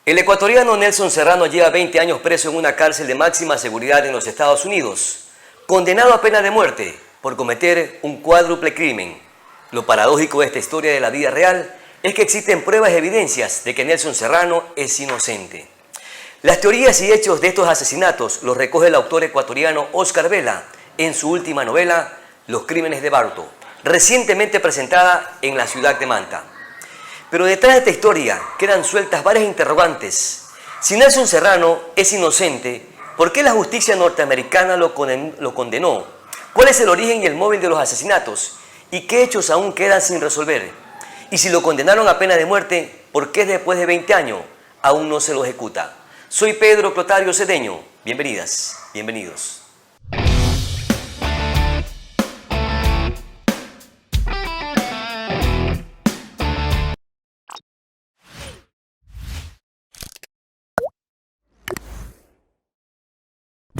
El ecuatoriano Nelson Serrano lleva 20 años preso en una cárcel de máxima seguridad en los Estados Unidos, condenado a pena de muerte por cometer un cuádruple crimen. Lo paradójico de esta historia de la vida real es que existen pruebas y evidencias de que Nelson Serrano es inocente. Las teorías y hechos de estos asesinatos los recoge el autor ecuatoriano Óscar Vela en su última novela, Los Crímenes de Barto, recientemente presentada en la ciudad de Manta. Pero detrás de esta historia quedan sueltas varias interrogantes. Si Nelson Serrano es inocente, ¿por qué la justicia norteamericana lo condenó? ¿Cuál es el origen y el móvil de los asesinatos? ¿Y qué hechos aún quedan sin resolver? Y si lo condenaron a pena de muerte, ¿por qué después de 20 años aún no se lo ejecuta? Soy Pedro Clotario Cedeño. Bienvenidas, bienvenidos.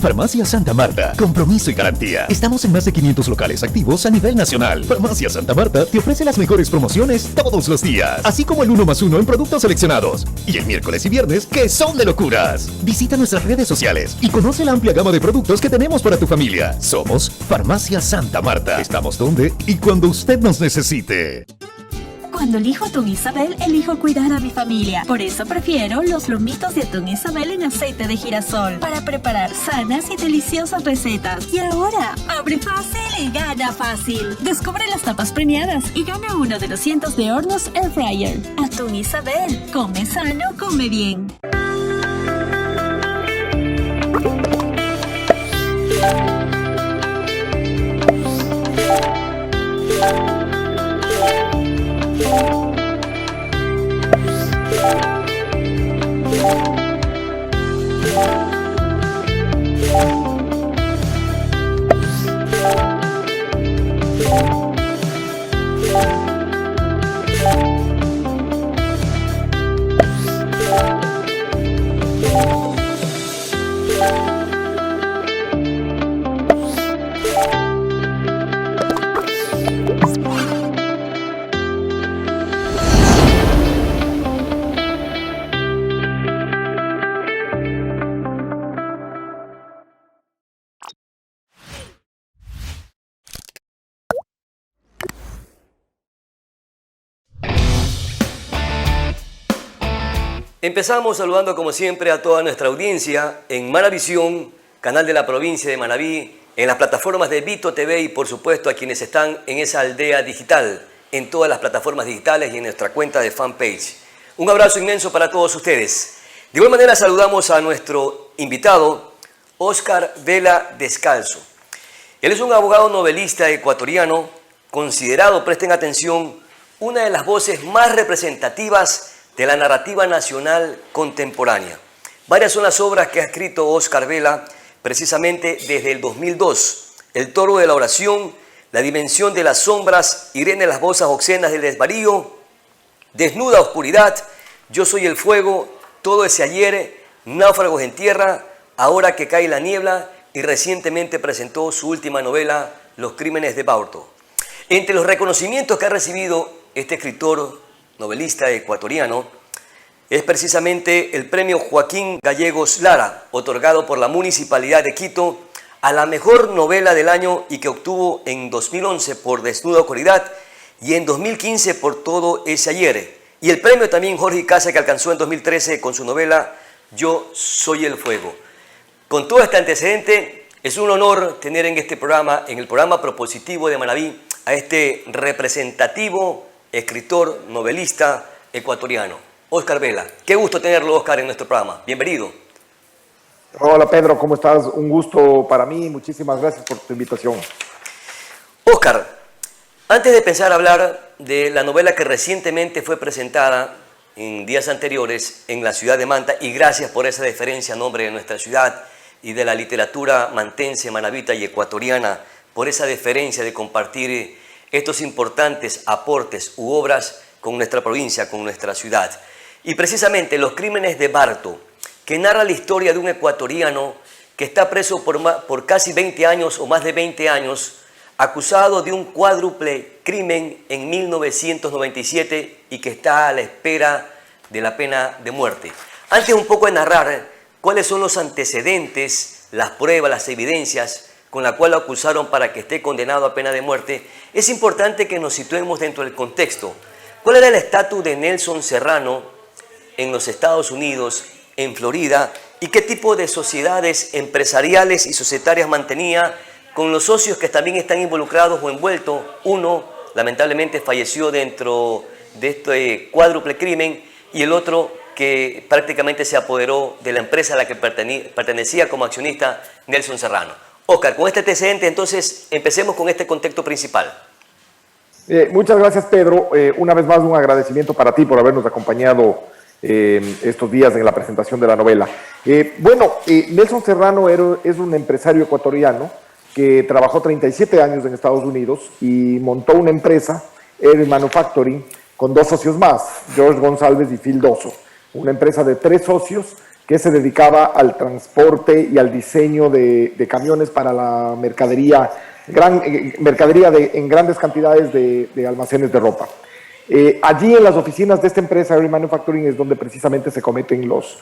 Farmacia Santa Marta, compromiso y garantía. Estamos en más de 500 locales activos a nivel nacional. Farmacia Santa Marta te ofrece las mejores promociones todos los días, así como el 1+1 en productos seleccionados. Y el miércoles y viernes, que son de locuras. Visita nuestras redes sociales y conoce la amplia gama de productos que tenemos para tu familia. Somos Farmacia Santa Marta. Estamos donde y cuando usted nos necesite. Cuando elijo atún Isabel, elijo cuidar a mi familia. Por eso prefiero los lomitos de atún Isabel en aceite de girasol para preparar sanas y deliciosas recetas. Y ahora, abre fácil y gana fácil. Descubre las tapas premiadas y gana uno de los cientos de hornos Air Fryer. Atún Isabel, come sano, come bien. Empezamos saludando como siempre a toda nuestra audiencia en Manavisión, canal de la provincia de Manabí, en las plataformas de Vito TV y por supuesto a quienes están en esa aldea digital, en todas las plataformas digitales y en nuestra cuenta de fanpage. Un abrazo inmenso para todos ustedes. De igual manera saludamos a nuestro invitado, Óscar Vela Descalzo. Él es un abogado novelista ecuatoriano, considerado, presten atención, una de las voces más representativas de la narrativa nacional contemporánea. Varias son las obras que ha escrito Óscar Vela, precisamente desde el 2002. El toro de la oración, La dimensión de las sombras, Irene las voces obscenas del desvarío, Desnuda oscuridad, Yo soy el fuego, Todo ese ayer, Náufragos en tierra, Ahora que cae la niebla, y recientemente presentó su última novela, Los Crímenes de Barto. Entre los reconocimientos que ha recibido este escritor novelista ecuatoriano, es precisamente el premio Joaquín Gallegos Lara, otorgado por la Municipalidad de Quito a la mejor novela del año y que obtuvo en 2011 por Desnuda oscuridad y en 2015 por Todo ese ayer. Y el premio también Jorge Casa que alcanzó en 2013 con su novela Yo soy el fuego. Con todo este antecedente, es un honor tener en este programa, en el programa propositivo de Manabí, a este representativo escritor, novelista ecuatoriano, Óscar Vela. Qué gusto tenerlo, Óscar, en nuestro programa. Bienvenido. Hola, Pedro, ¿cómo estás? Un gusto para mí. Muchísimas gracias por tu invitación. Óscar, antes de pensar hablar de la novela que recientemente fue presentada en días anteriores en la ciudad de Manta, y gracias por esa deferencia a nombre de nuestra ciudad y de la literatura mantense, manabita y ecuatoriana, por esa deferencia de compartir estos importantes aportes u obras con nuestra provincia, con nuestra ciudad. Y precisamente Los Crímenes de Barto, que narra la historia de un ecuatoriano que está preso por casi 20 años o más de 20 años, acusado de un cuádruple crimen en 1997 y que está a la espera de la pena de muerte. Antes un poco de narrar cuáles son los antecedentes, las pruebas, las evidencias con la cual lo acusaron para que esté condenado a pena de muerte, es importante que nos situemos dentro del contexto. ¿Cuál era el estatus de Nelson Serrano en los Estados Unidos, en Florida, y qué tipo de sociedades empresariales y societarias mantenía con los socios que también están involucrados o envueltos? Uno, lamentablemente, falleció dentro de este cuádruple crimen y el otro que prácticamente se apoderó de la empresa a la que pertenecía como accionista Nelson Serrano. Oscar, con este antecedente, entonces, empecemos con este contexto principal. Muchas gracias, Pedro. Una vez más, un agradecimiento para ti por habernos acompañado estos días en la presentación de la novela. Nelson Serrano es un empresario ecuatoriano que trabajó 37 años en Estados Unidos y montó una empresa, Air Manufacturing, con 2 socios más, George González y Phil Dosso. Una empresa de 3 socios que se dedicaba al transporte y al diseño de camiones para la mercadería, en grandes cantidades de almacenes de ropa. Allí en las oficinas de esta empresa, Air Manufacturing, es donde precisamente se cometen los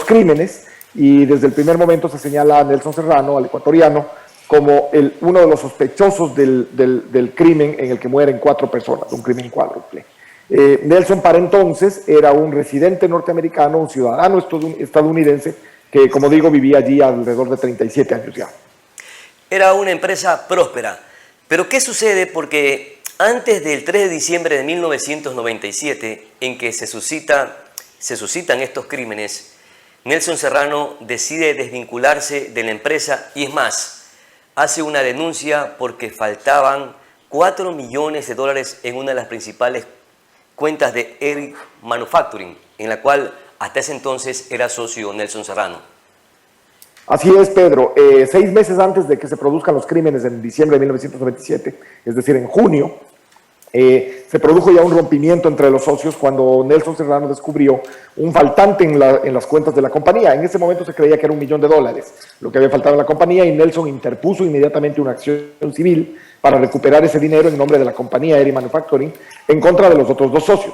crímenes, y desde el primer momento se señala a Nelson Serrano, al ecuatoriano, como uno de los sospechosos del crimen en el que mueren 4 personas, un crimen cuádruple. Nelson para entonces era un residente norteamericano, un ciudadano estadounidense que, como digo, vivía allí alrededor de 37 años ya. Era una empresa próspera, pero ¿qué sucede? Porque antes del 3 de diciembre de 1997, en que se suscitan estos crímenes, Nelson Serrano decide desvincularse de la empresa y, es más, hace una denuncia porque faltaban $4 millones en una de las principales cuentas de Air Manufacturing, en la cual hasta ese entonces era socio Nelson Serrano. Así es, Pedro. 6 meses antes de que se produzcan los crímenes en diciembre de 1997, es decir, en junio, se produjo ya un rompimiento entre los socios cuando Nelson Serrano descubrió un faltante en las cuentas de la compañía. En ese momento se creía que era $1 millón, lo que había faltado en la compañía, y Nelson interpuso inmediatamente una acción civil para recuperar ese dinero en nombre de la compañía Air Manufacturing en contra de los otros 2 socios.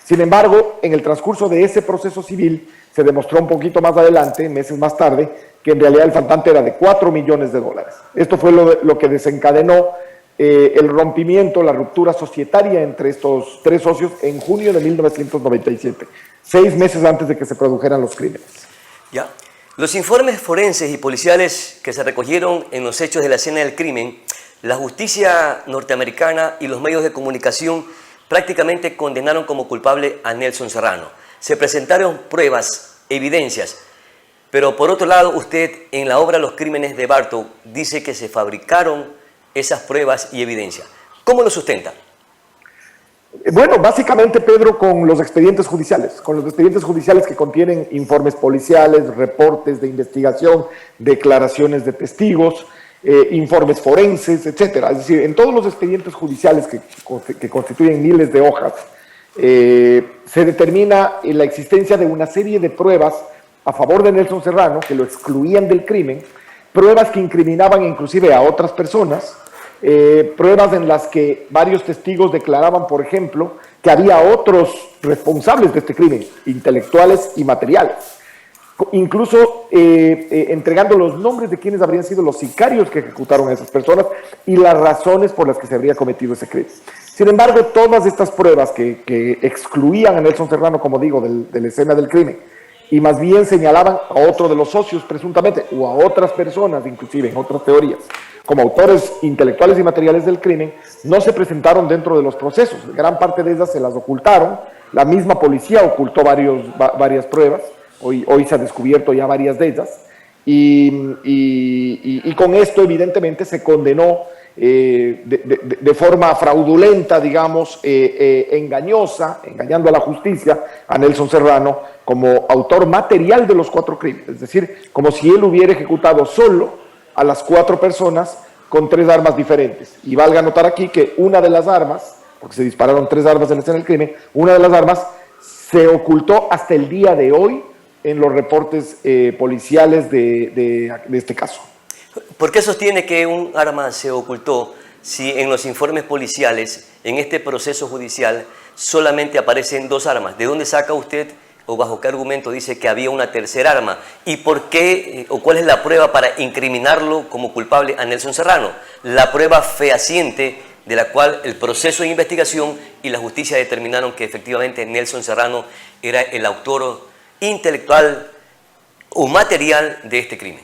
Sin embargo, en el transcurso de ese proceso civil se demostró un poquito más adelante, meses más tarde, que en realidad el faltante era de $4 millones. Esto fue lo que desencadenó el rompimiento, la ruptura societaria entre estos 3 socios en junio de 1997, 6 meses antes de que se produjeran los crímenes. ¿Ya? Los informes forenses y policiales que se recogieron en los hechos de la escena del crimen, la justicia norteamericana y los medios de comunicación prácticamente condenaron como culpable a Nelson Serrano. Se presentaron pruebas, evidencias, pero por otro lado usted en la obra Los Crímenes de Bartow dice que se fabricaron esas pruebas y evidencias. ¿Cómo lo sustenta? Bueno, básicamente, Pedro, con los expedientes judiciales que contienen informes policiales, reportes de investigación, declaraciones de testigos, informes forenses, etcétera. Es decir, en todos los expedientes judiciales que constituyen miles de hojas, se determina la existencia de una serie de pruebas a favor de Nelson Serrano que lo excluían del crimen, pruebas que incriminaban inclusive a otras personas, pruebas en las que varios testigos declaraban, por ejemplo, que había otros responsables de este crimen, intelectuales y materiales, incluso entregando los nombres de quienes habrían sido los sicarios que ejecutaron a esas personas y las razones por las que se habría cometido ese crimen. Sin embargo, todas estas pruebas que excluían a Nelson Serrano, como digo, de la escena del crimen, y más bien señalaban a otro de los socios presuntamente, o a otras personas, inclusive en otras teorías, como autores intelectuales y materiales del crimen, no se presentaron dentro de los procesos. Gran parte de ellas se las ocultaron, la misma policía ocultó varias pruebas, hoy se ha descubierto ya varias de ellas, y con esto evidentemente se condenó de forma fraudulenta, digamos, engañosa, engañando a la justicia, a Nelson Serrano como autor material de los 4 crímenes, es decir, como si él hubiera ejecutado solo a las 4 personas con 3 armas diferentes. Y valga notar aquí que una de las armas, porque se dispararon 3 armas en la escena del crimen, una de las armas se ocultó hasta el día de hoy en los reportes policiales de este caso. ¿Por qué sostiene que un arma se ocultó si en los informes policiales, en este proceso judicial, solamente aparecen 2 armas? ¿De dónde saca usted o bajo qué argumento dice que había una tercera arma? ¿Y por qué o cuál es la prueba para incriminarlo como culpable a Nelson Serrano? La prueba fehaciente de la cual el proceso de investigación y la justicia determinaron que efectivamente Nelson Serrano era el autor intelectual o material de este crimen.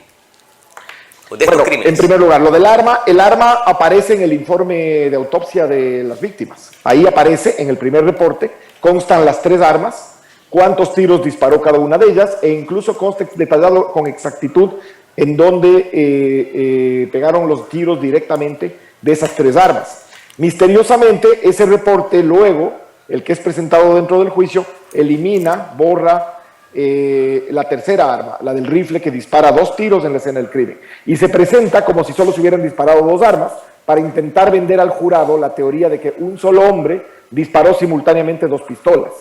Bueno, en primer lugar, lo del arma, el arma aparece en el informe de autopsia de las víctimas. Ahí aparece, en el primer reporte, constan las 3 armas, cuántos tiros disparó cada una de ellas, e incluso consta detallado con exactitud en dónde pegaron los tiros directamente de esas 3 armas. Misteriosamente, ese reporte luego, el que es presentado dentro del juicio, elimina, borra la tercera arma, la del rifle que dispara 2 tiros en la escena del crimen. Y se presenta como si solo se hubieran disparado 2 armas para intentar vender al jurado la teoría de que un solo hombre disparó simultáneamente 2 pistolas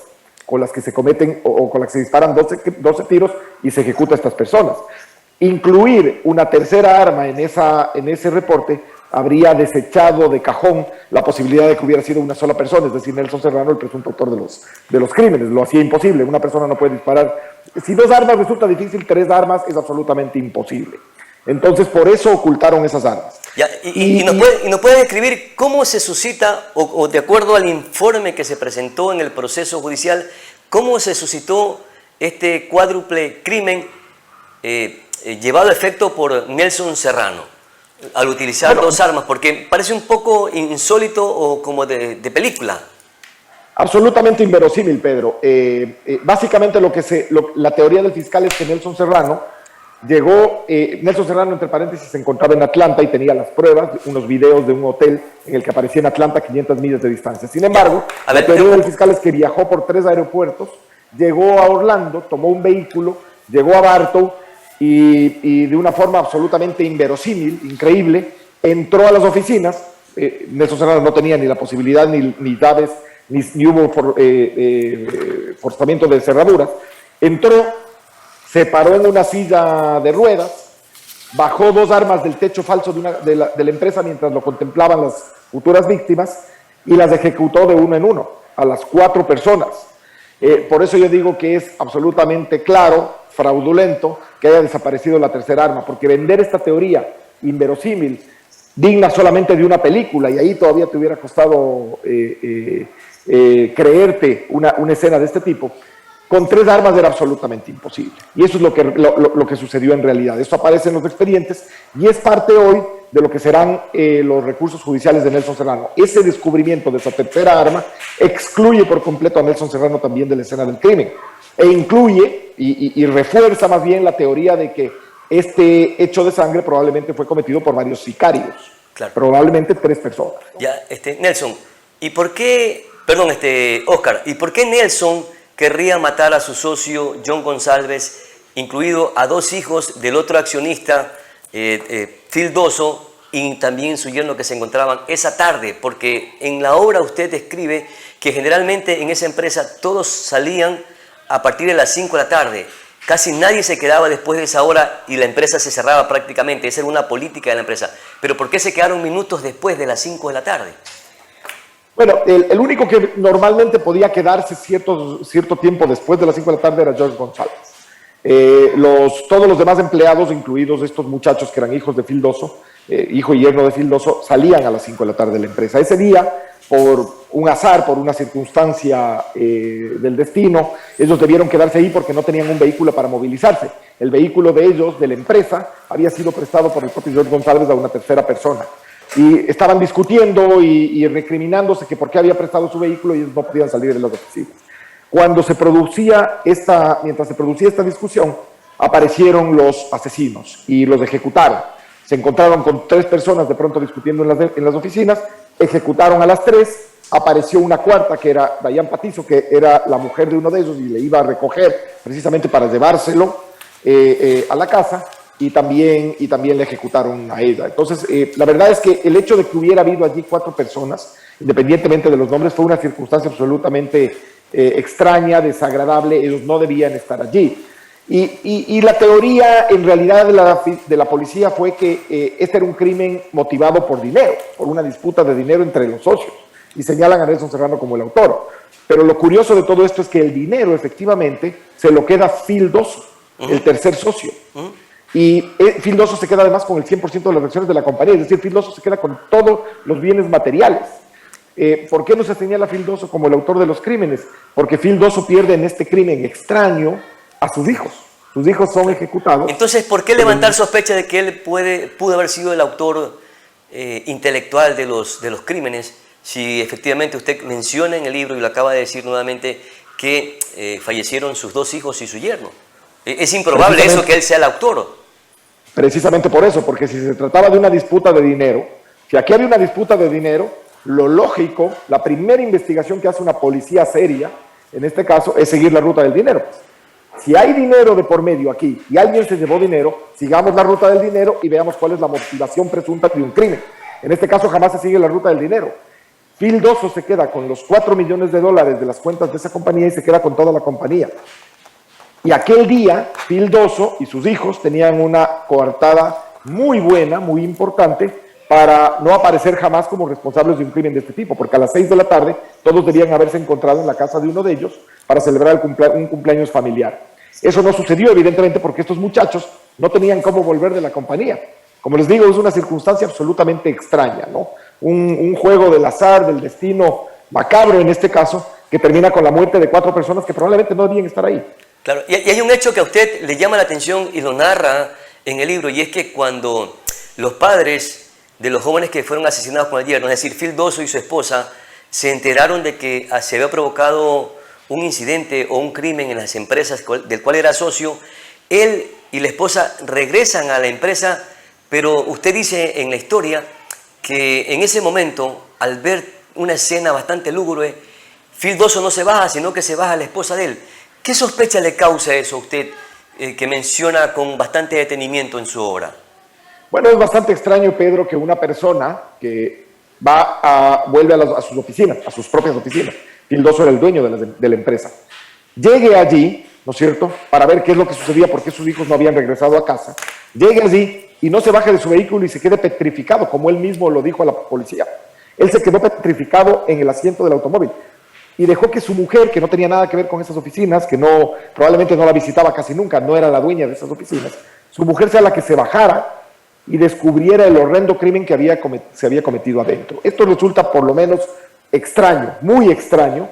con las que se cometen o con las que se disparan 12 tiros y se ejecuta a estas personas. Incluir una tercera arma en ese reporte habría desechado de cajón la posibilidad de que hubiera sido una sola persona, es decir, Nelson Serrano, el presunto autor de los crímenes. Lo hacía imposible, una persona no puede disparar. Si 2 armas resulta difícil, 3 armas es absolutamente imposible. Entonces, por eso ocultaron esas armas. Ya, y nos puede describir cómo se suscita, o de acuerdo al informe que se presentó en el proceso judicial, cómo se suscitó este cuádruple crimen llevado a efecto por Nelson Serrano al utilizar 2 armas, porque parece un poco insólito o como de película. Absolutamente inverosímil, Pedro. Básicamente la teoría del fiscal es que Nelson Serrano llegó, Nelson Serrano, entre paréntesis, se encontraba en Atlanta y tenía las pruebas, unos videos de un hotel en el que aparecía en Atlanta 500 millas de distancia. Sin embargo, la teoría del fiscal es que viajó por 3 aeropuertos, llegó a Orlando, tomó un vehículo, llegó a Bartow, y de una forma absolutamente inverosímil, increíble, entró a las oficinas. Nelson Serrano no tenía ni la posibilidad, ni llaves, ni hubo forzamiento de cerraduras. Entró, se paró en una silla de ruedas, bajó 2 armas del techo falso de la empresa mientras lo contemplaban las futuras víctimas y las ejecutó de uno en uno, a las 4 personas. Por eso yo digo que es absolutamente claro, fraudulento, que haya desaparecido la tercera arma, porque vender esta teoría inverosímil, digna solamente de una película, y ahí todavía te hubiera costado creerte una escena de este tipo, con 3 armas era absolutamente imposible. Y eso es lo que sucedió en realidad. Esto aparece en los expedientes y es parte hoy de lo que serán los recursos judiciales de Nelson Serrano. Ese descubrimiento de esa tercera arma excluye por completo a Nelson Serrano también de la escena del crimen, e incluye y refuerza más bien la teoría de que este hecho de sangre probablemente fue cometido por varios sicarios, claro. Probablemente 3 personas. Ya, Nelson, ¿y por qué, perdón, Oscar, ¿y por qué Nelson querría matar a su socio John González, incluido a 2 hijos del otro accionista, Phil Doso, y también su yerno que se encontraban esa tarde? Porque en la obra usted describe que generalmente en esa empresa todos salían a partir de las 5 de la tarde. Casi nadie se quedaba después de esa hora y la empresa se cerraba prácticamente. Esa era una política de la empresa. Pero ¿por qué se quedaron minutos después de las 5 de la tarde? Bueno, el único que normalmente podía quedarse cierto tiempo después de las 5 de la tarde era George González. Todos los demás empleados, incluidos estos muchachos que eran hijos de Phil Doso, hijo y yerno de Phil Doso, salían a las 5 de la tarde de la empresa. Ese día, por un azar, por una circunstancia del destino, ellos debieron quedarse ahí porque no tenían un vehículo para movilizarse. El vehículo de ellos, de la empresa, había sido prestado por el propio George González a una tercera persona. Y estaban discutiendo y recriminándose que por qué había prestado su vehículo y ellos no podían salir de las oficinas. Mientras se producía esta discusión, aparecieron los asesinos y los ejecutaron. Se encontraron con 3 personas de pronto discutiendo en las oficinas, ejecutaron a las 3, apareció una cuarta que era Dayan Patizo, que era la mujer de uno de ellos y le iba a recoger precisamente para llevárselo a la casa, y también le ejecutaron a ella. Entonces, la verdad es que el hecho de que hubiera habido allí 4 personas, independientemente de los nombres, fue una circunstancia absolutamente extraña, desagradable. Ellos no debían estar allí. Y la teoría, en realidad, de la policía fue que este era un crimen motivado por dinero, por una disputa de dinero entre los socios. y señalan a Nelson Serrano como el autor. Pero lo curioso de todo esto es que el dinero efectivamente se lo queda Phil Dosso, el tercer socio. Y Phil Dosso se queda además con el 100% de las acciones de la compañía, es decir, Phil Dosso se queda con todos los bienes materiales. ¿Por qué no se señala a Phil Dosso como el autor de los crímenes? Porque Phil Dosso pierde en este crimen extraño a sus hijos. Sus hijos son ejecutados. Entonces, ¿por qué levantar sospecha de que él pudo haber sido el autor intelectual de los crímenes, si efectivamente usted menciona en el libro, y lo acaba de decir nuevamente, que fallecieron sus 2 hijos y su yerno? Es improbable eso, que él sea el autor. Precisamente por eso, porque si se trataba de una disputa de dinero, si aquí había una disputa de dinero, lo lógico, la primera investigación que hace una policía seria, en este caso, es seguir la ruta del dinero. Si hay dinero de por medio aquí y alguien se llevó dinero, sigamos la ruta del dinero y veamos cuál es la motivación presunta de un crimen. En este caso jamás se sigue la ruta del dinero. Phil Dosso se queda con los $4 millones de las cuentas de esa compañía y se queda con toda la compañía. Y aquel día, Phil Dosso y sus hijos tenían una coartada muy buena, muy importante, para no aparecer jamás como responsables de un crimen de este tipo, porque a las 6 de la tarde todos debían haberse encontrado en la casa de uno de ellos para celebrar un cumpleaños familiar. Eso no sucedió, evidentemente, porque estos muchachos no tenían cómo volver de la compañía. Como les digo, es una circunstancia absolutamente extraña, ¿no? Un juego del azar, del destino macabro en este caso, que termina con la muerte de 4 personas que probablemente no debían estar ahí. Claro, y hay un hecho que a usted le llama la atención y lo narra en el libro, y es que cuando los padres de los jóvenes que fueron asesinados con el yerno, es decir, Phil Dosso y su esposa, se enteraron de que se había provocado un incidente o un crimen en las empresas del cual era socio, él y la esposa regresan a la empresa, pero usted dice en la historia que en ese momento, al ver una escena bastante lúgubre, Phil Dosso no se baja, sino que se baja la esposa de él. ¿Qué sospecha le causa eso a usted, que menciona con bastante detenimiento en su obra? Bueno, es bastante extraño, Pedro, que una persona que vuelve a sus oficinas, a sus propias oficinas, Phil Dosso era el dueño de la empresa, llegue allí, ¿no es cierto?, para ver qué es lo que sucedía, por qué sus hijos no habían regresado a casa, llegue allí y no se baje de su vehículo y se quede petrificado, como él mismo lo dijo a la policía. Él se quedó petrificado en el asiento del automóvil y dejó que su mujer, que no tenía nada que ver con esas oficinas, que probablemente no la visitaba casi nunca, no era la dueña de esas oficinas, su mujer sea la que se bajara y descubriera el horrendo crimen que se había cometido adentro. Esto resulta por lo menos extraño, muy extraño,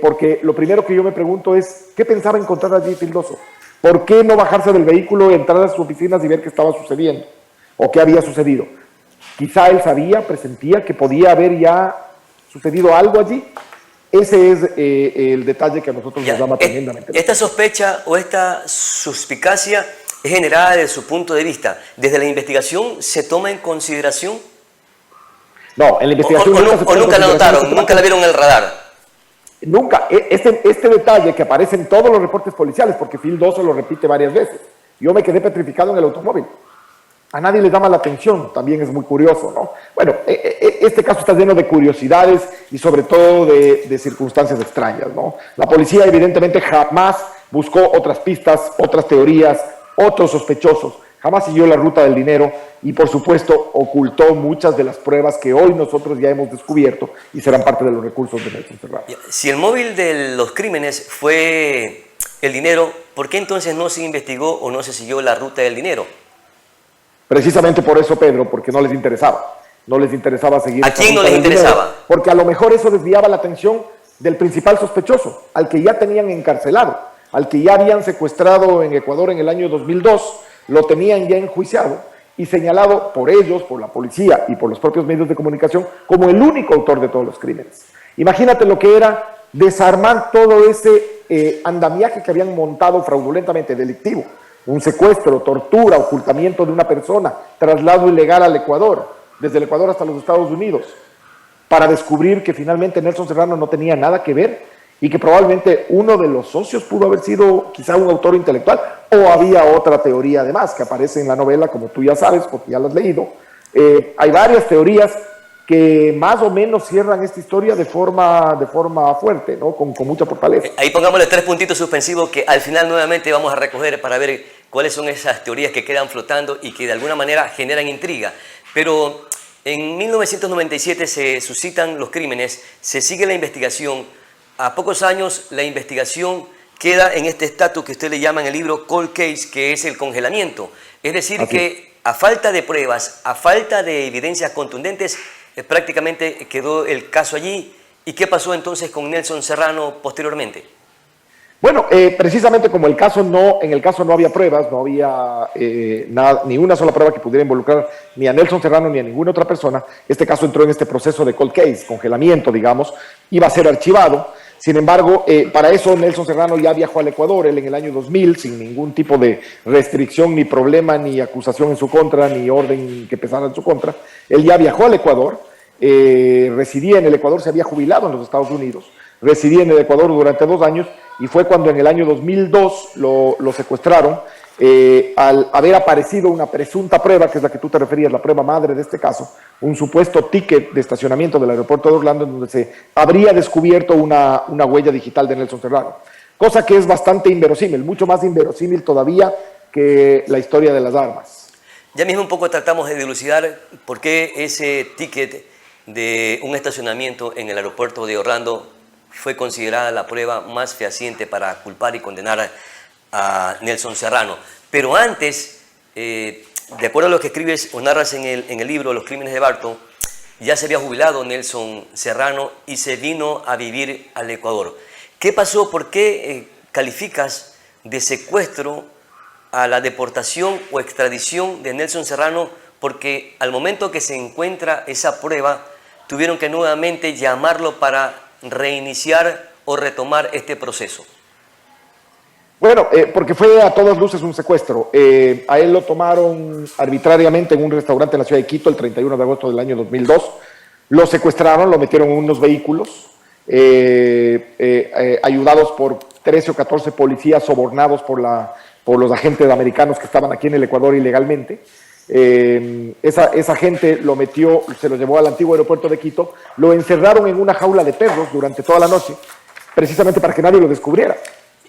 porque lo primero que yo me pregunto es, ¿qué pensaba encontrar allí Phil Dosso? ¿Por qué no bajarse del vehículo, entrar a sus oficinas y ver qué estaba sucediendo? ¿O qué había sucedido? Quizá él sabía, presentía que podía haber ya sucedido algo allí. Ese es el detalle que a nosotros nos llama tremendamente. ¿Esta sospecha o esta suspicacia es generada desde su punto de vista? ¿Desde la investigación se toma en consideración? No, en la investigación nunca la notaron, nunca la vieron en el radar. Nunca. Este detalle que aparece en todos los reportes policiales, porque Phil Dosso lo repite varias veces. Yo me quedé petrificado en el automóvil. A nadie le llama la atención, también es muy curioso, ¿no? Bueno, este caso está lleno de curiosidades y sobre todo de circunstancias extrañas, ¿no? La policía evidentemente jamás buscó otras pistas, otras teorías, otros sospechosos, jamás siguió la ruta del dinero y por supuesto ocultó muchas de las pruebas que hoy nosotros ya hemos descubierto y serán parte de los recursos de Nelson Serrano. Si el móvil de los crímenes fue el dinero, ¿por qué entonces no se investigó o no se siguió la ruta del dinero? Precisamente por eso, Pedro, porque no les interesaba. No les interesaba seguir. ¿A quién no les interesaba? Dinero, porque a lo mejor eso desviaba la atención del principal sospechoso, al que ya tenían encarcelado, al que ya habían secuestrado en Ecuador en el año 2002, lo tenían ya enjuiciado y señalado por ellos, por la policía y por los propios medios de comunicación como el único autor de todos los crímenes. Imagínate lo que era desarmar todo ese andamiaje que habían montado fraudulentamente, delictivo. Un secuestro, tortura, ocultamiento de una persona, traslado ilegal al Ecuador, desde el Ecuador hasta los Estados Unidos, para descubrir que finalmente Nelson Serrano no tenía nada que ver y que probablemente uno de los socios pudo haber sido quizá un autor intelectual, o había otra teoría además que aparece en la novela, como tú ya sabes, porque ya la has leído. Hay varias teorías que más o menos cierran esta historia de forma fuerte, ¿no? Con mucha fortaleza. Ahí pongámosle 3 puntitos suspensivos que al final nuevamente vamos a recoger para ver cuáles son esas teorías que quedan flotando y que de alguna manera generan intriga. Pero En 1997 se suscitan los crímenes, se sigue la investigación. A pocos años la investigación queda en este estatus que usted le llama en el libro cold case, que es el congelamiento. Es decir, que a falta de pruebas, a falta de evidencias contundentes, prácticamente quedó el caso allí. ¿Y qué pasó entonces con Nelson Serrano posteriormente? Bueno, precisamente como en el caso no había pruebas, no había ni una sola prueba que pudiera involucrar ni a Nelson Serrano ni a ninguna otra persona, este caso entró en este proceso de cold case, congelamiento, digamos, iba a ser archivado. Sin embargo, para eso Nelson Serrano ya viajó al Ecuador, él en el año 2000, sin ningún tipo de restricción, ni problema, ni acusación en su contra, ni orden que pesara en su contra. Él ya viajó al Ecuador, residía en el Ecuador, se había jubilado en los Estados Unidos, residía en el Ecuador durante 2 años, y fue cuando en el año 2002 lo secuestraron, al haber aparecido una presunta prueba, que es la que tú te referías, la prueba madre de este caso, un supuesto ticket de estacionamiento del aeropuerto de Orlando en donde se habría descubierto una huella digital de Nelson Serrano, cosa que es bastante inverosímil, mucho más inverosímil todavía que la historia de las armas. Ya mismo un poco tratamos de dilucidar por qué ese ticket de un estacionamiento en el aeropuerto de Orlando fue considerada la prueba más fehaciente para culpar y condenar a Nelson Serrano. Pero antes, de acuerdo a lo que escribes o narras en el libro Los Crímenes de Barton, ya se había jubilado Nelson Serrano y se vino a vivir al Ecuador. ¿Qué pasó? ¿Por qué calificas de secuestro a la deportación o extradición de Nelson Serrano? Porque al momento que se encuentra esa prueba, tuvieron que nuevamente llamarlo para reiniciar o retomar este proceso. Bueno, porque fue a todas luces un secuestro. A él lo tomaron arbitrariamente en un restaurante en la ciudad de Quito el 31 de agosto del año 2002. Lo secuestraron, lo metieron en unos vehículos, ayudados por 13 o 14 policías sobornados por los agentes americanos que estaban aquí en el Ecuador ilegalmente. Esa gente lo metió, se lo llevó al antiguo aeropuerto de Quito, lo encerraron en una jaula de perros durante toda la noche, precisamente para que nadie lo descubriera.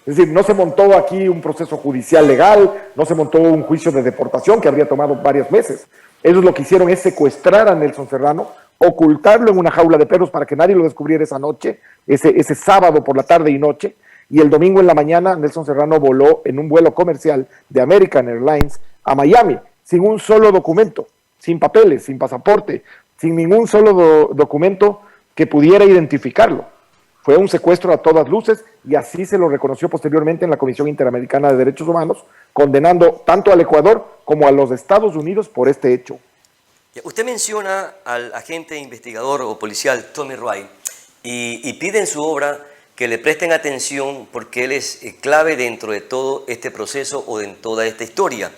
Es decir, no se montó aquí un proceso judicial legal, no se montó un juicio de deportación que habría tomado varios meses. Ellos lo que hicieron es secuestrar a Nelson Serrano, ocultarlo en una jaula de perros para que nadie lo descubriera esa noche, ese sábado por la tarde y noche, y el domingo en la mañana Nelson Serrano voló en un vuelo comercial de American Airlines a Miami, sin un solo documento, sin papeles, sin pasaporte, sin ningún solo documento que pudiera identificarlo. Fue un secuestro a todas luces y así se lo reconoció posteriormente en la Comisión Interamericana de Derechos Humanos, condenando tanto al Ecuador como a los Estados Unidos por este hecho. Usted menciona al agente investigador o policial Tommy Wright y pide en su obra que le presten atención porque él es clave dentro de todo este proceso o en toda esta historia.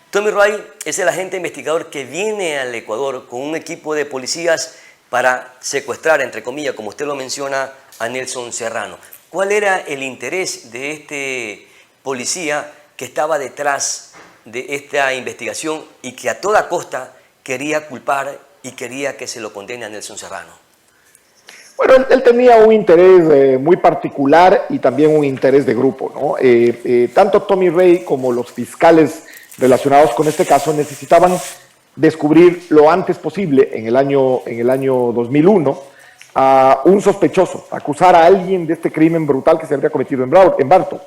Tommy Wright es el agente investigador que viene al Ecuador con un equipo de policías para secuestrar, entre comillas, como usted lo menciona, a Nelson Serrano. ¿Cuál era el interés de este policía que estaba detrás de esta investigación y que a toda costa quería culpar y quería que se lo condene a Nelson Serrano? Bueno, él tenía un interés muy particular y también un interés de grupo, ¿no? Tanto Tommy Wright como los fiscales relacionados con este caso necesitaban descubrir lo antes posible, en el año 2001, a un sospechoso, acusar a alguien de este crimen brutal que se habría cometido en Barton.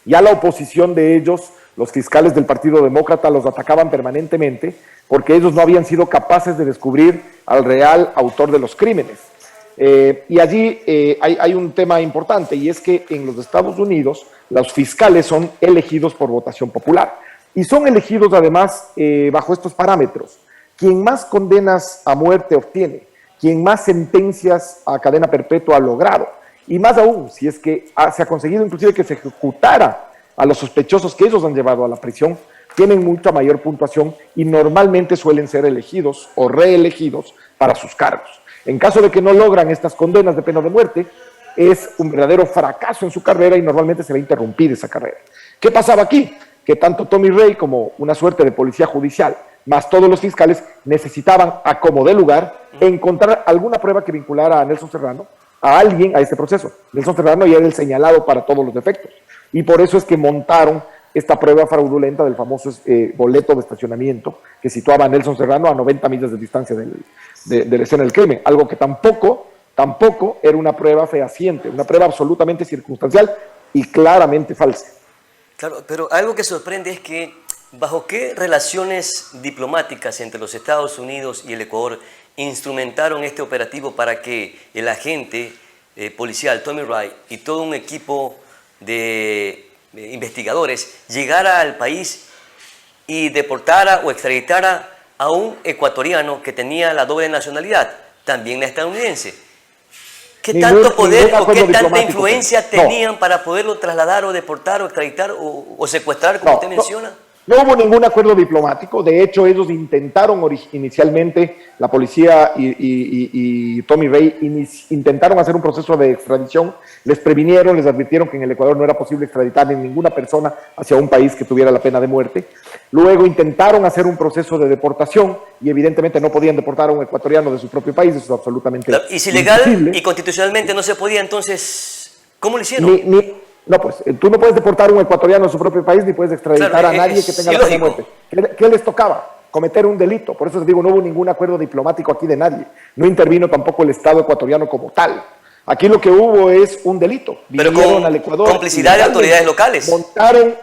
Ya la oposición de ellos, los fiscales del Partido Demócrata, los atacaban permanentemente porque ellos no habían sido capaces de descubrir al real autor de los crímenes. Y allí hay un tema importante, y es que en los Estados Unidos los fiscales son elegidos por votación popular y son elegidos además bajo estos parámetros. Quien más condenas a muerte obtiene, quien más sentencias a cadena perpetua ha logrado, y más aún, si es que se ha conseguido inclusive que se ejecutara a los sospechosos que ellos han llevado a la prisión, tienen mucha mayor puntuación y normalmente suelen ser elegidos o reelegidos para sus cargos. En caso de que no logran estas condenas de pena de muerte, es un verdadero fracaso en su carrera y normalmente se va a interrumpir esa carrera. ¿Qué pasaba aquí? Que tanto Tommy Wright como una suerte de policía judicial, más todos los fiscales, necesitaban, a como de lugar, encontrar alguna prueba que vinculara a Nelson Serrano, a alguien, a este proceso. Nelson Serrano ya era el señalado para todos los defectos. Y por eso es que montaron esta prueba fraudulenta del famoso boleto de estacionamiento que situaba a Nelson Serrano a 90 millas de distancia de la escena del crimen, algo que tampoco era una prueba fehaciente, una prueba absolutamente circunstancial y claramente falsa. Claro, pero algo que sorprende es que ¿bajo qué relaciones diplomáticas entre los Estados Unidos y el Ecuador instrumentaron este operativo para que el agente policial Tommy Wright y todo un equipo de investigadores llegara al país y deportara o extraditara a un ecuatoriano que tenía la doble nacionalidad, también la estadounidense? ¿Qué tanto poder o qué tanta influencia tenían para poderlo trasladar o deportar o extraditar o secuestrar, como usted menciona? No hubo ningún acuerdo diplomático. De hecho, ellos intentaron inicialmente, la policía y Tommy Wright intentaron hacer un proceso de extradición. Les previnieron, les advirtieron que en el Ecuador no era posible extraditar a ninguna persona hacia un país que tuviera la pena de muerte. Luego intentaron hacer un proceso de deportación y evidentemente no podían deportar a un ecuatoriano de su propio país. Eso es absolutamente imposible. Y si legal y constitucionalmente no se podía, entonces, ¿cómo lo hicieron? No, pues tú no puedes deportar a un ecuatoriano a su propio país ni puedes extraditar a nadie que tenga la pena de muerte. ¿Qué les tocaba? Cometer un delito. Por eso les digo, no hubo ningún acuerdo diplomático aquí de nadie. No intervino tampoco el Estado ecuatoriano como tal. Aquí lo que hubo es un delito. Pero con al Ecuador, complicidad de autoridades locales.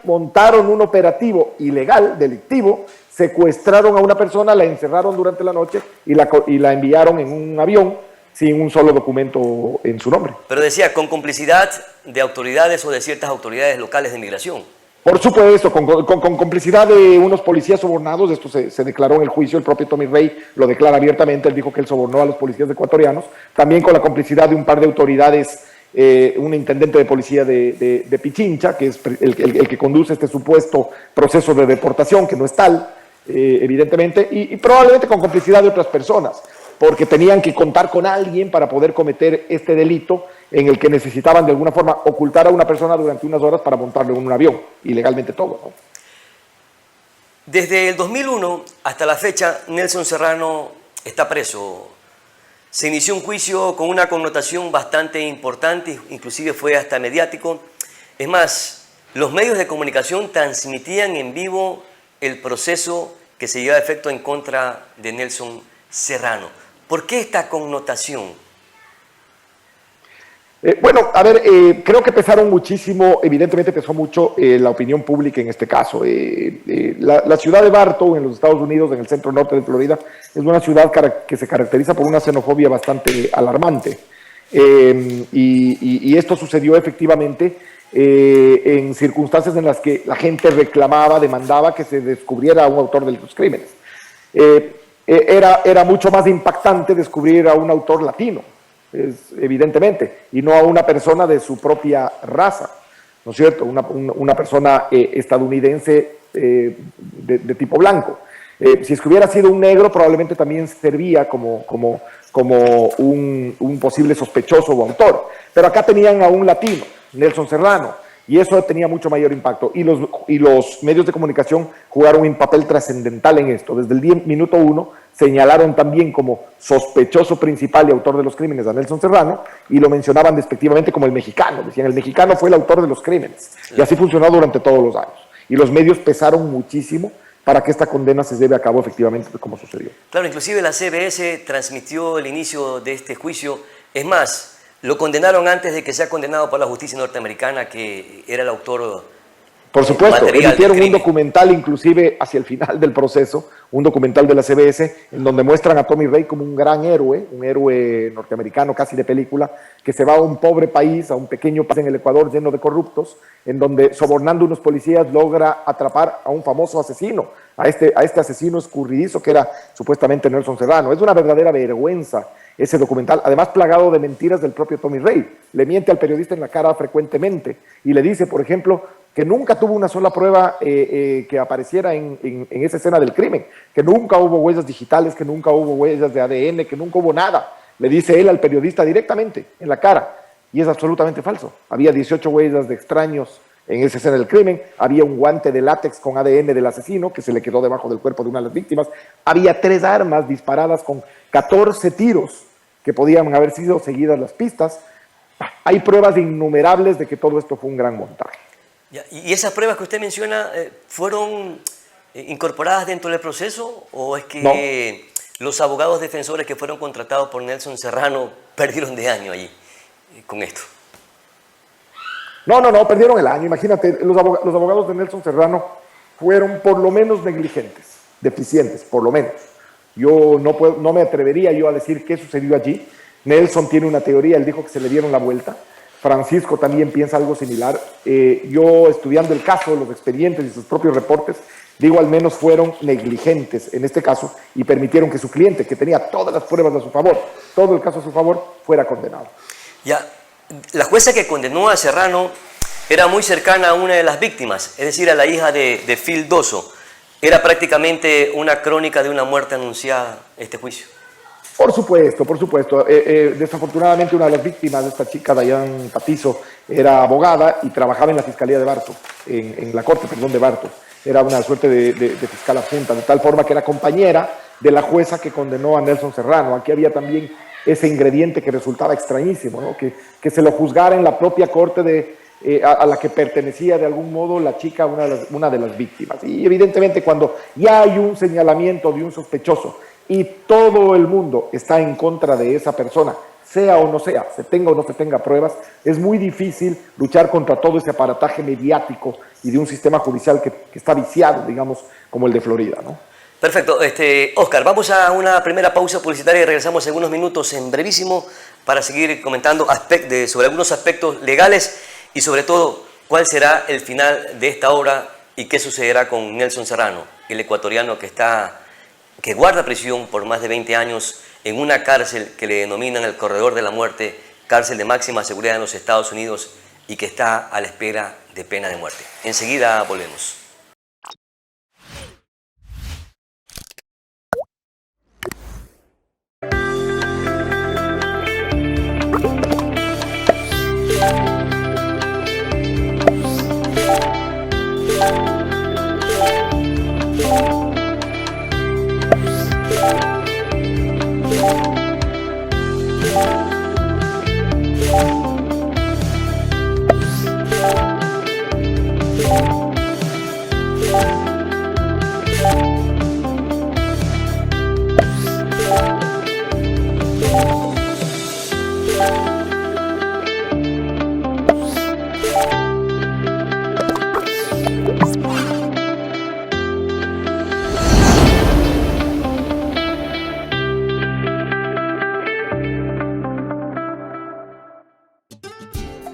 Montaron un operativo ilegal, delictivo, secuestraron a una persona, la encerraron durante la noche y la enviaron en un avión sin un solo documento en su nombre. Pero decía, con complicidad de autoridades o de ciertas autoridades locales de migración. Por supuesto, con complicidad de unos policías sobornados. Esto se declaró en el juicio, el propio Tommy Wright lo declara abiertamente, él dijo que él sobornó a los policías ecuatorianos, también con la complicidad de un par de autoridades, un intendente de policía de Pichincha, que es el que conduce este supuesto proceso de deportación, que no es tal, evidentemente, y probablemente con complicidad de otras personas, porque tenían que contar con alguien para poder cometer este delito en el que necesitaban de alguna forma ocultar a una persona durante unas horas para montarlo en un avión, ilegalmente todo, ¿no? Desde el 2001 hasta la fecha, Nelson Serrano está preso. Se inició un juicio con una connotación bastante importante, inclusive fue hasta mediático. Es más, los medios de comunicación transmitían en vivo el proceso que se lleva a efecto en contra de Nelson Serrano. ¿Por qué esta connotación? Bueno, a ver, creo que pesaron muchísimo, evidentemente pesó mucho la opinión pública en este caso. La ciudad de Bartow, en los Estados Unidos, en el centro norte de Florida, es una ciudad que se caracteriza por una xenofobia bastante alarmante. Y esto sucedió efectivamente en circunstancias en las que la gente reclamaba, demandaba que se descubriera a un autor de los crímenes. Era mucho más impactante descubrir a un autor latino, evidentemente, y no a una persona de su propia raza, ¿no es cierto? Una persona estadounidense de tipo blanco. Si es que hubiera sido un negro, probablemente también servía como un posible sospechoso o autor. Pero acá tenían a un latino, Nelson Serrano, y eso tenía mucho mayor impacto. Y los medios de comunicación jugaron un papel trascendental en esto. Desde el minuto 1 señalaron también como sospechoso principal y autor de los crímenes a Nelson Serrano y lo mencionaban despectivamente como el mexicano. Decían, el mexicano fue el autor de los crímenes. Y así funcionó durante todos los años. Y los medios pesaron muchísimo para que esta condena se lleve a cabo efectivamente como sucedió. Claro, inclusive la CBS transmitió el inicio de este juicio. Es más, lo condenaron antes de que sea condenado por la justicia norteamericana, que era el autor. Por supuesto, emitieron un documental inclusive hacia el final del proceso, un documental de la CBS, en donde muestran a Tommy Wright como un gran héroe, un héroe norteamericano casi de película, que se va a un pobre país, a un pequeño país en el Ecuador lleno de corruptos, en donde sobornando a unos policías logra atrapar a un famoso asesino, a este asesino escurridizo que era supuestamente Nelson Serrano. Es una verdadera vergüenza ese documental, además plagado de mentiras del propio Tommy Wright. Le miente al periodista en la cara frecuentemente y le dice, por ejemplo, que nunca tuvo una sola prueba que apareciera en esa escena del crimen, que nunca hubo huellas digitales, que nunca hubo huellas de ADN, que nunca hubo nada. Le dice él al periodista directamente en la cara, y es absolutamente falso. Había 18 huellas de extraños en esa escena del crimen, había un guante de látex con ADN del asesino que se le quedó debajo del cuerpo de una de las víctimas, había 3 armas disparadas con 14 tiros que podían haber sido seguidas las pistas. Hay pruebas innumerables de que todo esto fue un gran montaje. Ya, ¿y esas pruebas que usted menciona fueron incorporadas dentro del proceso o es que los abogados defensores que fueron contratados por Nelson Serrano perdieron de año allí con esto? No, perdieron el año. Imagínate, los abogados de Nelson Serrano fueron por lo menos negligentes, deficientes, por lo menos. Yo no me atrevería yo a decir qué sucedió allí. Nelson tiene una teoría, él dijo que se le dieron la vuelta. Francisco también piensa algo similar. Yo, estudiando el caso, los expedientes y sus propios reportes, digo, al menos fueron negligentes en este caso y permitieron que su cliente, que tenía todas las pruebas a su favor, todo el caso a su favor, fuera condenado. Ya, la jueza que condenó a Serrano era muy cercana a una de las víctimas, es decir, a la hija de Phil Dosso. Era prácticamente una crónica de una muerte anunciada este juicio. Por supuesto, por supuesto. Desafortunadamente una de las víctimas de esta chica, Dayan Patizo, era abogada y trabajaba en la Fiscalía de Bartos, en la Corte, perdón, de Bartos. Era una suerte de fiscal adjunta, de tal forma que era compañera de la jueza que condenó a Nelson Serrano. Aquí había también ese ingrediente que resultaba extrañísimo, ¿no? Que se lo juzgara en la propia corte a la que pertenecía de algún modo la chica, una de las víctimas. Y evidentemente cuando ya hay un señalamiento de un sospechoso y todo el mundo está en contra de esa persona, sea o no sea, se tenga o no se tenga pruebas, es muy difícil luchar contra todo ese aparataje mediático y de un sistema judicial que está viciado, digamos, como el de Florida, ¿no? Perfecto. Oscar, vamos a una primera pausa publicitaria y regresamos en unos minutos en brevísimo para seguir comentando sobre algunos aspectos legales y sobre todo cuál será el final de esta obra y qué sucederá con Nelson Serrano, el ecuatoriano que guarda prisión por más de 20 años en una cárcel que le denominan el Corredor de la Muerte, cárcel de máxima seguridad en los Estados Unidos y que está a la espera de pena de muerte. Enseguida volvemos.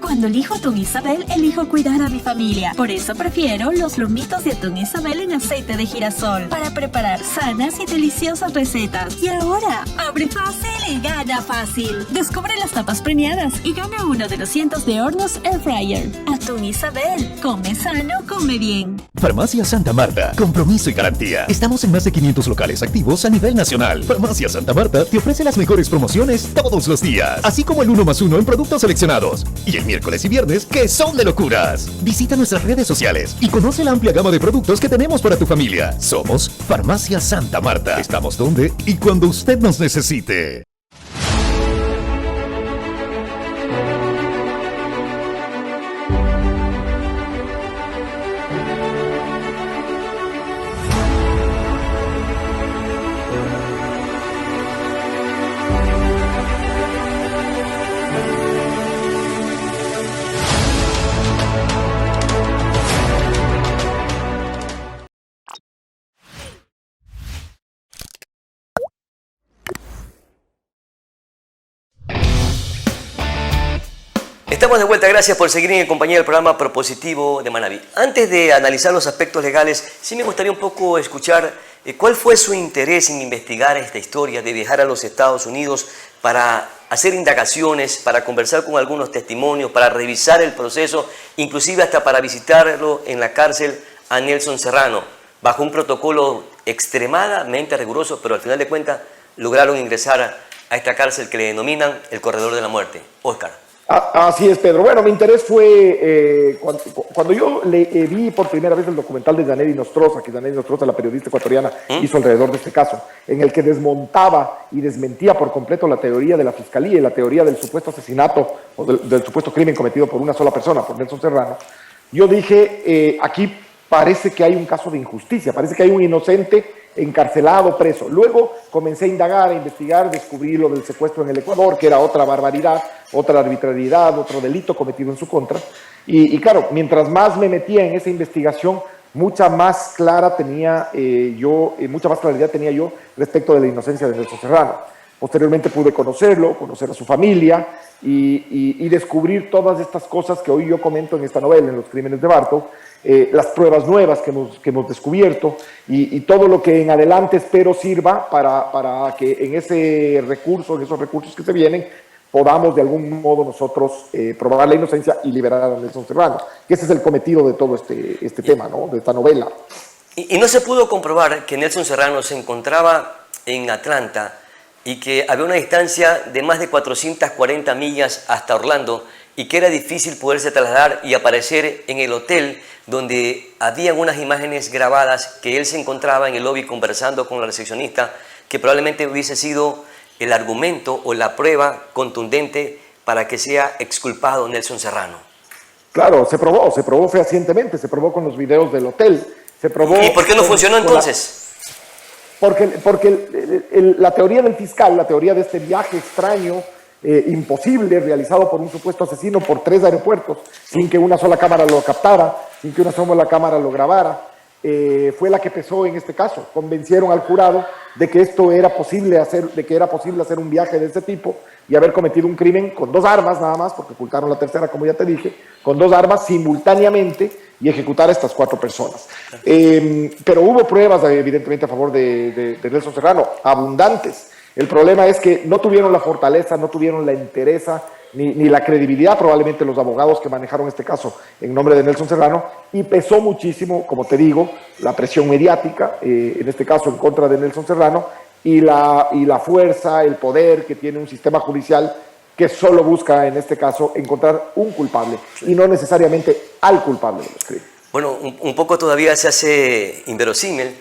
Cuando elijo atún Isabel, elijo cuidar a mi familia. Por eso prefiero los lomitos de atún Isabel en aceite de girasol para preparar sanas y deliciosas recetas. Y ahora, abre fácil y gana fácil. Descubre las tapas premiadas y gana uno de los cientos de hornos Air Fryer. Atún Isabel. Come sano, come bien. Farmacia Santa Marta. Compromiso y garantía. Estamos en más de 500 locales activos a nivel nacional. Farmacia Santa Marta te ofrece las mejores promociones todos los días, así como el 1+1 en productos seleccionados. Y el miércoles y viernes que son de locuras. Visita nuestras redes sociales y conoce la amplia gama de productos que tenemos para tu familia. Somos Farmacia Santa Marta. Estamos donde y cuando usted nos necesite. Estamos de vuelta, gracias por seguir en compañía del programa Propositivo de Manabí. Antes de analizar los aspectos legales, sí me gustaría un poco escuchar cuál fue su interés en investigar esta historia de viajar a los Estados Unidos para hacer indagaciones, para conversar con algunos testimonios, para revisar el proceso, inclusive hasta para visitarlo en la cárcel a Nelson Serrano, bajo un protocolo extremadamente riguroso, pero al final de cuentas lograron ingresar a esta cárcel que le denominan el Corredor de la Muerte. Oscar. Así es, Pedro. Bueno, mi interés fue cuando yo vi por primera vez el documental de Janely Nostroza, que Janely Nostroza, la periodista ecuatoriana, hizo alrededor de este caso, en el que desmontaba y desmentía por completo la teoría de la fiscalía y la teoría del supuesto asesinato o del supuesto crimen cometido por una sola persona, por Nelson Serrano. yo dije, aquí parece que hay un caso de injusticia, parece que hay un inocente encarcelado, preso. Luego comencé a indagar, a investigar, descubrí lo del secuestro en el Ecuador, que era otra barbaridad, otra arbitrariedad, otro delito cometido en su contra. Y claro, mientras más me metía en esa investigación, mucha más claridad tenía yo respecto de la inocencia de Nelson Serrano. Posteriormente pude conocerlo, conocer a su familia y descubrir todas estas cosas que hoy yo comento en esta novela, en Los Crímenes de Bartol, las pruebas nuevas que hemos descubierto y todo lo que en adelante espero sirva para que en esos recursos que se vienen, podamos de algún modo nosotros probar la inocencia y liberar a Nelson Serrano, que ese es el cometido de todo este tema, ¿no? De esta novela. Y no se pudo comprobar que Nelson Serrano se encontraba en Atlanta y que había una distancia de más de 440 millas hasta Orlando y que era difícil poderse trasladar y aparecer en el hotel donde habían unas imágenes grabadas que él se encontraba en el lobby conversando con la recepcionista, que probablemente hubiese sido el argumento o la prueba contundente para que sea exculpado Nelson Serrano. Claro, se probó fehacientemente, se probó con los videos del hotel, se probó... ¿Y por qué no funcionó entonces? Porque la teoría del fiscal, la teoría de este viaje extraño, imposible, realizado por un supuesto asesino por 3 aeropuertos, sin que una sola cámara lo captara, sin que una sola cámara lo grabara, fue la que pesó en este caso. Convencieron al jurado de que esto era posible hacer, un viaje de ese tipo y haber cometido un crimen con 2 armas nada más, porque ocultaron la tercera, como ya te dije, con 2 armas simultáneamente y ejecutar a estas 4 personas. Pero hubo pruebas, evidentemente, a favor de Nelson Serrano, abundantes. El problema es que no tuvieron la fortaleza, no tuvieron la entereza, ni la credibilidad, probablemente los abogados que manejaron este caso en nombre de Nelson Serrano, y pesó muchísimo, como te digo, la presión mediática, en este caso en contra de Nelson Serrano, y la fuerza, el poder que tiene un sistema judicial que solo busca, en este caso, encontrar un culpable, y no necesariamente al culpable de los crímenes. Bueno, un poco todavía se hace inverosímil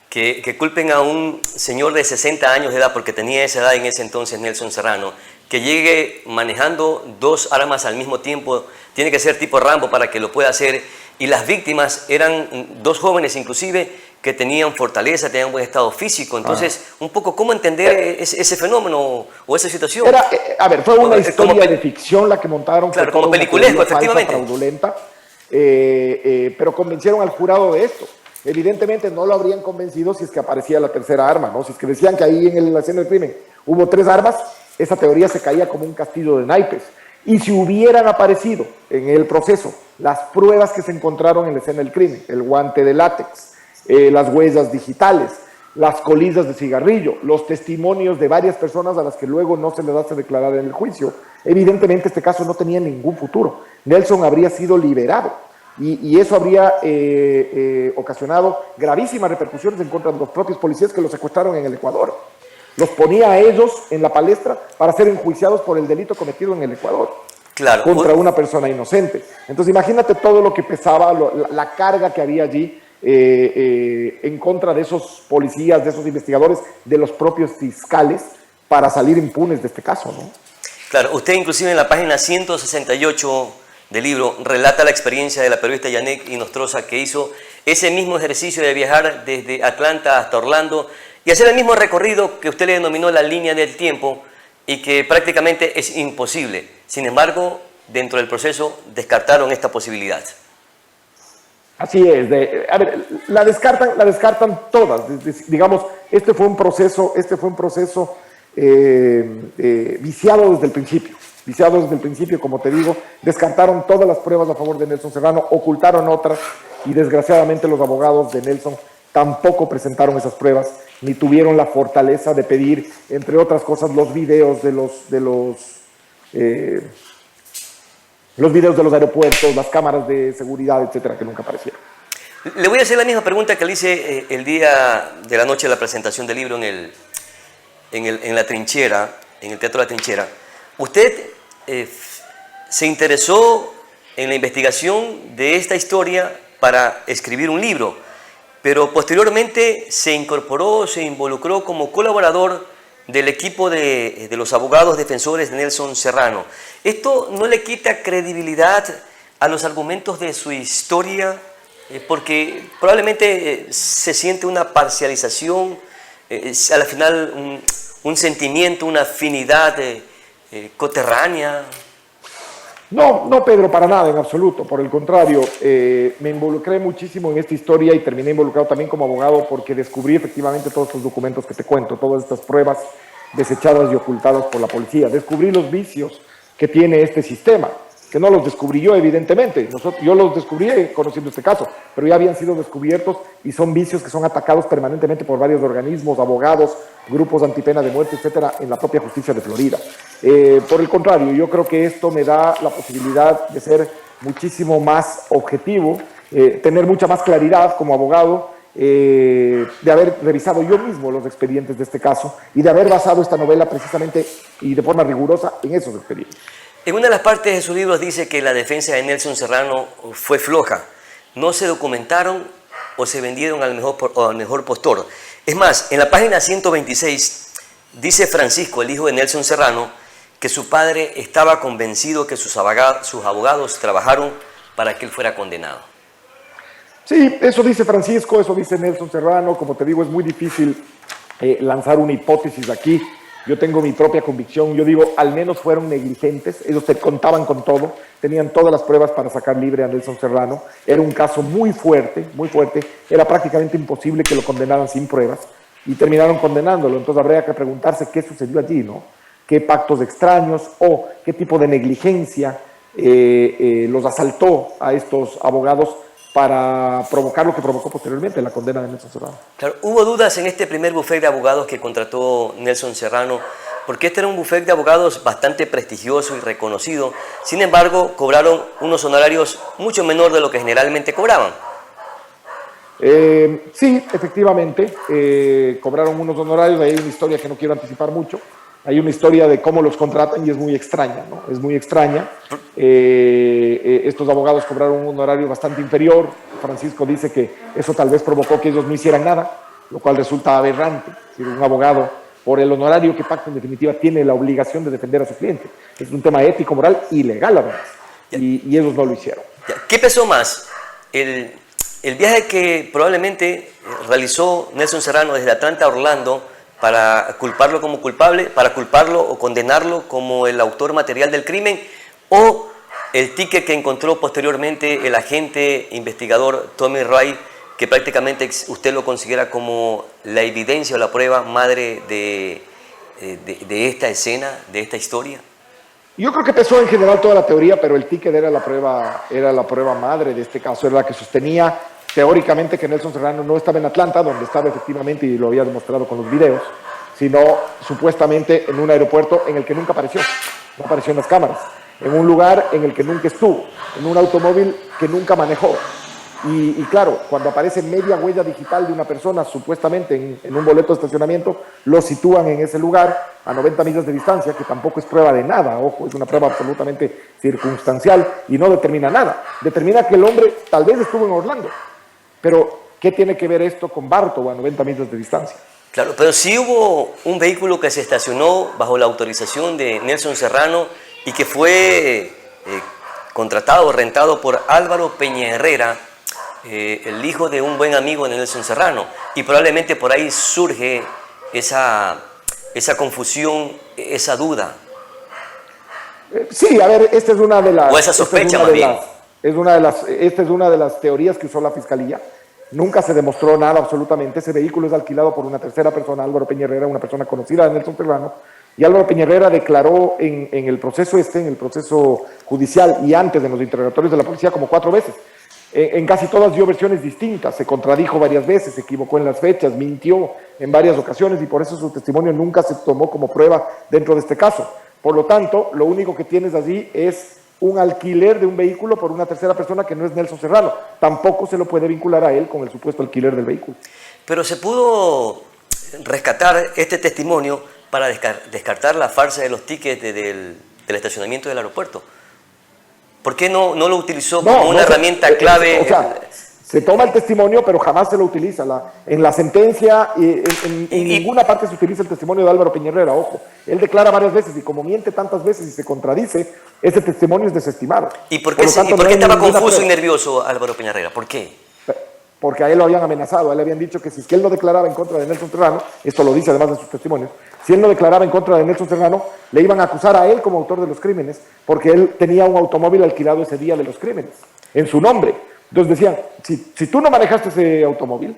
que culpen a un señor de 60 años de edad, porque tenía esa edad en ese entonces Nelson Serrano, que llegue manejando 2 armas al mismo tiempo, tiene que ser tipo Rambo para que lo pueda hacer, y las víctimas eran 2 jóvenes inclusive que tenían fortaleza, tenían buen estado físico. Entonces, un poco, ¿cómo entender ese fenómeno o esa situación? Fue una historia de ficción la que montaron. Claro, como peliculesco, efectivamente. Fraudulenta, pero convencieron al jurado de esto. Evidentemente no lo habrían convencido si es que aparecía la tercera arma, ¿no? Si es que decían que ahí en la escena del crimen hubo 3 armas, esa teoría se caía como un castillo de naipes. Y si hubieran aparecido en el proceso las pruebas que se encontraron en la escena del crimen, el guante de látex, las huellas digitales, las colillas de cigarrillo, los testimonios de varias personas a las que luego no se les hace declarar en el juicio, evidentemente este caso no tenía ningún futuro. Nelson habría sido liberado y eso habría ocasionado gravísimas repercusiones en contra de los propios policías que los secuestraron en el Ecuador. Los ponía a ellos en la palestra para ser enjuiciados por el delito cometido en el Ecuador. Claro. Contra una persona inocente. Entonces imagínate todo lo que pesaba, la carga que había allí en contra de esos policías, de esos investigadores, de los propios fiscales, para salir impunes de este caso, ¿no? Claro, usted inclusive en la página 168 del libro relata la experiencia de la periodista Yanek Inostroza, que hizo ese mismo ejercicio de viajar desde Atlanta hasta Orlando y hacer el mismo recorrido que usted le denominó la línea del tiempo y que prácticamente es imposible. Sin embargo, dentro del proceso descartaron esta posibilidad. Así es, la descartan todas. Digamos, este fue un proceso viciado desde el principio, como te digo. Descartaron todas las pruebas a favor de Nelson Serrano, ocultaron otras y desgraciadamente los abogados de Nelson tampoco presentaron esas pruebas ni tuvieron la fortaleza de pedir, entre otras cosas, los videos de los aeropuertos, las cámaras de seguridad, etcétera, que nunca aparecieron. Le voy a hacer la misma pregunta que le hice el día de la noche de la presentación del libro en la trinchera, en el Teatro de la Trinchera. Usted se interesó en la investigación de esta historia para escribir un libro, pero posteriormente se incorporó, se involucró como colaborador del equipo de los abogados defensores de Nelson Serrano. ¿Esto no le quita credibilidad a los argumentos de su historia, porque probablemente se siente una parcialización, a la final un sentimiento, una afinidad coterránea. No, no, Pedro, para nada, en absoluto. Por el contrario, me involucré muchísimo en esta historia y terminé involucrado también como abogado porque descubrí efectivamente todos estos documentos que te cuento, todas estas pruebas desechadas y ocultadas por la policía. Descubrí los vicios que tiene este sistema, que no los descubrí yo, evidentemente. Yo los descubrí conociendo este caso, pero ya habían sido descubiertos y son vicios que son atacados permanentemente por varios organismos, abogados, grupos antipena de muerte, etcétera, en la propia justicia de Florida. Por el contrario, yo creo que esto me da la posibilidad de ser muchísimo más objetivo, tener mucha más claridad como abogado, de haber revisado yo mismo los expedientes de este caso y de haber basado esta novela precisamente y de forma rigurosa en esos expedientes. En una de las partes de sus libros dice que la defensa de Nelson Serrano fue floja. No se documentaron o se vendieron al mejor postor. Es más, en la página 126 dice Francisco, el hijo de Nelson Serrano, que su padre estaba convencido que sus abogados trabajaron para que él fuera condenado. Sí, eso dice Francisco, eso dice Nelson Serrano. Como te digo, es muy difícil lanzar una hipótesis aquí. Yo tengo mi propia convicción. Yo digo, al menos fueron negligentes. Ellos te contaban con todo, tenían todas las pruebas para sacar libre a Nelson Serrano. Era un caso muy fuerte, muy fuerte. Era prácticamente imposible que lo condenaran sin pruebas y terminaron condenándolo. Entonces habría que preguntarse qué sucedió allí, ¿no? ¿Qué pactos extraños o qué tipo de negligencia los asaltó a estos abogados para provocar lo que provocó posteriormente la condena de Nelson Serrano? Claro, hubo dudas en este primer bufete de abogados que contrató Nelson Serrano, porque este era un bufete de abogados bastante prestigioso y reconocido. Sin embargo, cobraron unos honorarios mucho menor de lo que generalmente cobraban. Sí, efectivamente, cobraron unos honorarios. Hay una historia que no quiero anticipar mucho. Hay una historia de cómo los contratan y es muy extraña, ¿no? Es muy extraña. Estos abogados cobraron un honorario bastante inferior. Francisco dice que eso tal vez provocó que ellos no hicieran nada, lo cual resulta aberrante. Es decir, un abogado, por el honorario que pacta, en definitiva, tiene la obligación de defender a su cliente. Es un tema ético, moral y legal, además. Y ellos no lo hicieron. ¿Qué pesó más? El viaje que probablemente realizó Nelson Serrano desde Atlanta a Orlando para culparlo como culpable, para culparlo o condenarlo como el autor material del crimen, o el ticket que encontró posteriormente el agente investigador Tommy Wright, que prácticamente usted lo considera como la evidencia o la prueba madre de esta escena, de esta historia? Yo creo que pesó en general toda la teoría, pero el ticket era la prueba madre de este caso, era la que sostenía teóricamente que Nelson Serrano no estaba en Atlanta, donde estaba efectivamente, y lo había demostrado con los videos, sino supuestamente en un aeropuerto en el que nunca apareció, no apareció en las cámaras, en un lugar en el que nunca estuvo, en un automóvil que nunca manejó. Y claro, cuando aparece media huella digital de una persona supuestamente en un boleto de estacionamiento, lo sitúan en ese lugar a 90 millas de distancia, que tampoco es prueba de nada, ojo, es una prueba absolutamente circunstancial y no determina nada. Determina que el hombre tal vez estuvo en Orlando, pero ¿qué tiene que ver esto con Bartow a 90 millas de distancia? Claro, pero sí hubo un vehículo que se estacionó bajo la autorización de Nelson Serrano y que fue contratado o rentado por Álvaro Peña Herrera, el hijo de un buen amigo de Nelson Serrano, y probablemente por ahí surge esa confusión, esa duda. Sí, a ver, esta es una de las... O esa sospecha, más bien. Esta es una de las teorías que usó la Fiscalía. Nunca se demostró nada absolutamente. Ese vehículo es alquilado por una tercera persona, Álvaro Peña Herrera, una persona conocida de Nelson Serrano, y Álvaro Peña Herrera declaró en el proceso en el proceso judicial y antes en los interrogatorios de la policía como 4 veces. En casi todas dio versiones distintas, se contradijo varias veces, se equivocó en las fechas, mintió en varias ocasiones y por eso su testimonio nunca se tomó como prueba dentro de este caso. Por lo tanto, lo único que tienes allí es un alquiler de un vehículo por una tercera persona que no es Nelson Serrano. Tampoco se lo puede vincular a él con el supuesto alquiler del vehículo. Pero se pudo rescatar este testimonio para descartar la farsa de los tickets del estacionamiento del aeropuerto. ¿Por qué no lo utilizó como una herramienta clave? Se toma el testimonio, pero jamás se lo utiliza. En la sentencia, en ninguna parte se utiliza el testimonio de Álvaro Peña-Herrera, ojo. Él declara varias veces y como miente tantas veces y se contradice, ese testimonio es desestimado. ¿Y por qué estaba confuso y nervioso Álvaro Peña-Herrera? ¿Por qué? Porque a él lo habían amenazado, a él le habían dicho que si es que él no declaraba en contra de Nelson Serrano, esto lo dice además de sus testimonios, si él no declaraba en contra de Nelson Serrano, le iban a acusar a él como autor de los crímenes, porque él tenía un automóvil alquilado ese día de los crímenes, en su nombre. Entonces decían, si tú no manejaste ese automóvil,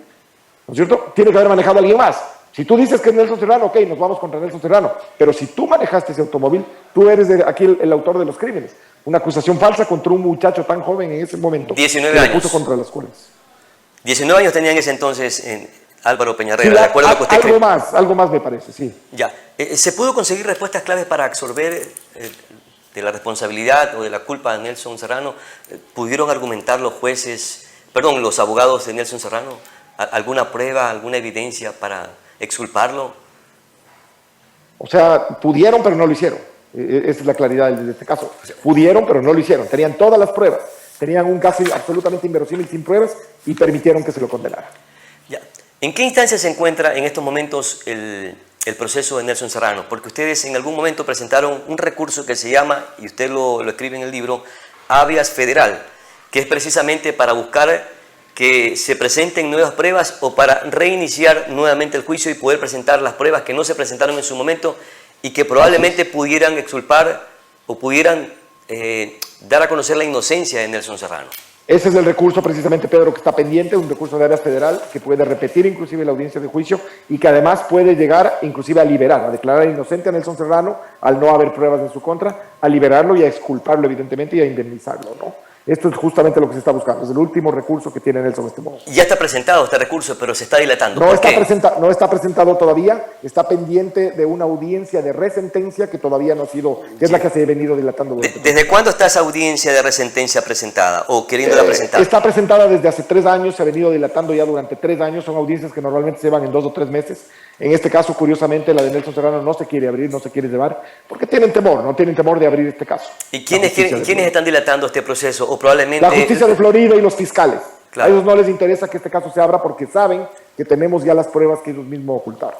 ¿no es cierto?, tiene que haber manejado a alguien más. Si tú dices que es Nelson Serrano, ok, nos vamos contra Nelson Serrano, pero si tú manejaste ese automóvil, tú eres aquí el autor de los crímenes. Una acusación falsa contra un muchacho tan joven en ese momento. 19 años. Puso contra las cuerdas. 19 años tenía en ese entonces Álvaro Peña-Herrera, Sí, de acuerdo a lo que usted cree. Algo más me parece, sí. Ya. ¿Se pudo conseguir respuestas claves para absorber de la responsabilidad o de la culpa de Nelson Serrano? ¿Pudieron argumentar los abogados de Nelson Serrano alguna prueba, alguna evidencia para exculparlo? O sea, pudieron, pero no lo hicieron. Esa es la claridad de este caso. Pudieron, pero no lo hicieron. Tenían todas las pruebas. Tenían un caso absolutamente inverosímil sin pruebas y permitieron que se lo condenara. Ya. ¿En qué instancia se encuentra en estos momentos el proceso de Nelson Serrano? Porque ustedes en algún momento presentaron un recurso que se llama, y usted lo escribe en el libro, habeas federal, que es precisamente para buscar que se presenten nuevas pruebas o para reiniciar nuevamente el juicio y poder presentar las pruebas que no se presentaron en su momento y que probablemente pudieran exculpar o pudieran dar a conocer la inocencia de Nelson Serrano. Ese es el recurso precisamente, Pedro, que está pendiente, un recurso de habeas federal que puede repetir inclusive la audiencia de juicio y que además puede llegar inclusive a liberar, a declarar inocente a Nelson Serrano al no haber pruebas en su contra, a liberarlo y a exculparlo evidentemente y a indemnizarlo, ¿no? Esto es justamente lo que se está buscando, es el último recurso que tiene Nelson en este momento. Ya está presentado este recurso, pero se está dilatando. No está presentado todavía, está pendiente de una audiencia de resentencia que todavía no ha sido, que es la que se ha venido dilatando. ¿Desde cuándo está esa audiencia de resentencia presentada o queriéndola presentar? Está presentada desde hace 3 años, se ha venido dilatando ya durante 3 años, son audiencias que normalmente se van en 2 o 3 meses. En este caso, curiosamente, la de Nelson Serrano no se quiere abrir, no se quiere llevar, porque tienen temor de abrir este caso. ¿Y quiénes están dilatando este proceso? O probablemente... La justicia de Florida y los fiscales. Claro. A ellos no les interesa que este caso se abra porque saben que tenemos ya las pruebas que ellos mismos ocultaron.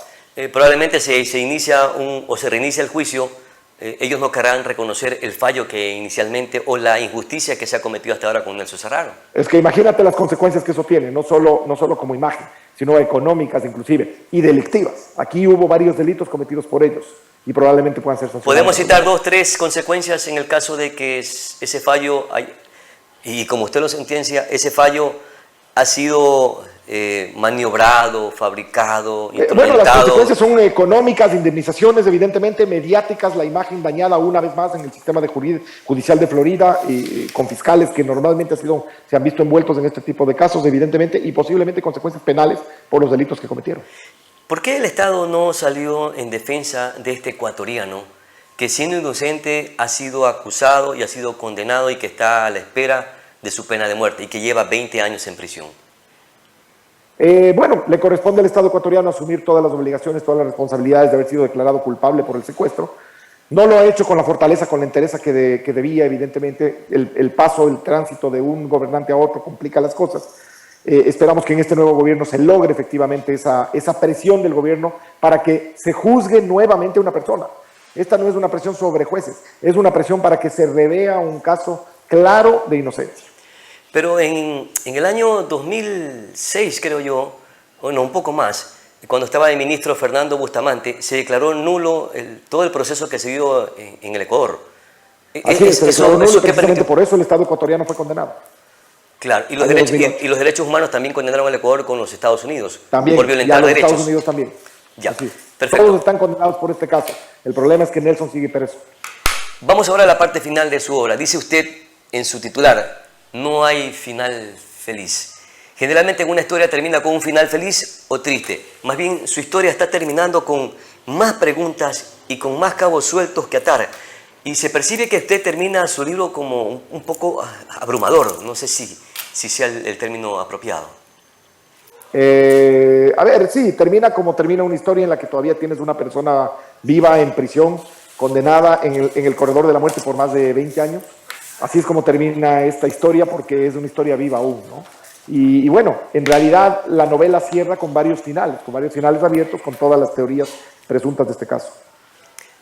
Probablemente se inicia o se reinicia el juicio, ellos no querrán reconocer el fallo que inicialmente o la injusticia que se ha cometido hasta ahora con Nelson Serrano. Es que imagínate las consecuencias que eso tiene, no solo como imagen, sino económicas inclusive, y delictivas. Aquí hubo varios delitos cometidos por ellos y probablemente puedan ser sancionados. ¿Podemos citar 2 o 3 consecuencias en el caso de que ese fallo, y como usted lo sentencia, ese fallo ha sido maniobrado, fabricado, instrumentado? Bueno, las consecuencias son económicas, indemnizaciones, evidentemente, mediáticas, la imagen dañada una vez más en el sistema judicial de Florida, con fiscales que normalmente se han visto envueltos en este tipo de casos, evidentemente, y posiblemente consecuencias penales por los delitos que cometieron. ¿Por qué el Estado no salió en defensa de este ecuatoriano que, siendo inocente, ha sido acusado y ha sido condenado y que está a la espera de su pena de muerte y que lleva 20 años en prisión? Bueno, le corresponde al Estado ecuatoriano asumir todas las obligaciones, todas las responsabilidades de haber sido declarado culpable por el secuestro. No lo ha hecho con la fortaleza, con la entereza que debía, evidentemente. El tránsito de un gobernante a otro complica las cosas. Esperamos que en este nuevo gobierno se logre efectivamente esa presión del gobierno para que se juzgue nuevamente a una persona. Esta no es una presión sobre jueces, es una presión para que se revea un caso claro de inocencia. Pero en el año 2006, creo yo, o no, un poco más, cuando estaba el ministro Fernando Bustamante, se declaró nulo todo el proceso que se dio en el Ecuador. Así es, se declaró nulo, precisamente por eso el Estado ecuatoriano fue condenado. Claro, y los derechos humanos también condenaron al Ecuador con los Estados Unidos. También, por violentar los derechos. Estados Unidos también. Ya, así. perfecto. Todos están condenados por este caso. El problema es que Nelson sigue preso. Vamos ahora a la parte final de su obra. Dice usted en su titular: no hay final feliz. Generalmente en una historia termina con un final feliz o triste. Más bien su historia está terminando con más preguntas y con más cabos sueltos que atar. Y se percibe que usted termina su libro como un poco abrumador. No sé si sea el término apropiado. A ver, sí, termina como termina una historia en la que todavía tienes una persona viva en prisión, condenada en el corredor de la muerte por más de 20 años. Así es como termina esta historia, porque es una historia viva aún, ¿no? Y bueno, en realidad la novela cierra con varios finales abiertos con todas las teorías presuntas de este caso.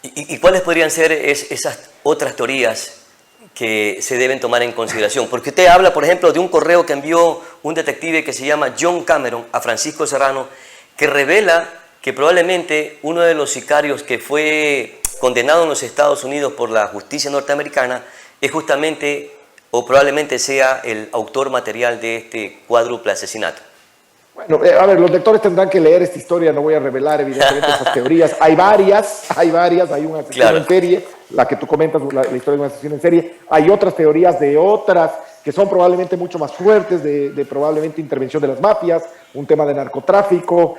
¿Y cuáles podrían ser esas otras teorías que se deben tomar en consideración? Porque usted habla, por ejemplo, de un correo que envió un detective que se llama John Cameron a Francisco Serrano, que revela que probablemente uno de los sicarios que fue condenado en los Estados Unidos por la justicia norteamericana es justamente, o probablemente sea, el autor material de este cuádruple asesinato. Bueno, a ver, los lectores tendrán que leer esta historia, no voy a revelar evidentemente esas teorías. Hay varias, hay un asesino Claro. en serie, la que tú comentas, la historia de un asesino en serie. Hay otras teorías de otras que son probablemente mucho más fuertes, de probablemente intervención de las mafias, un tema de narcotráfico.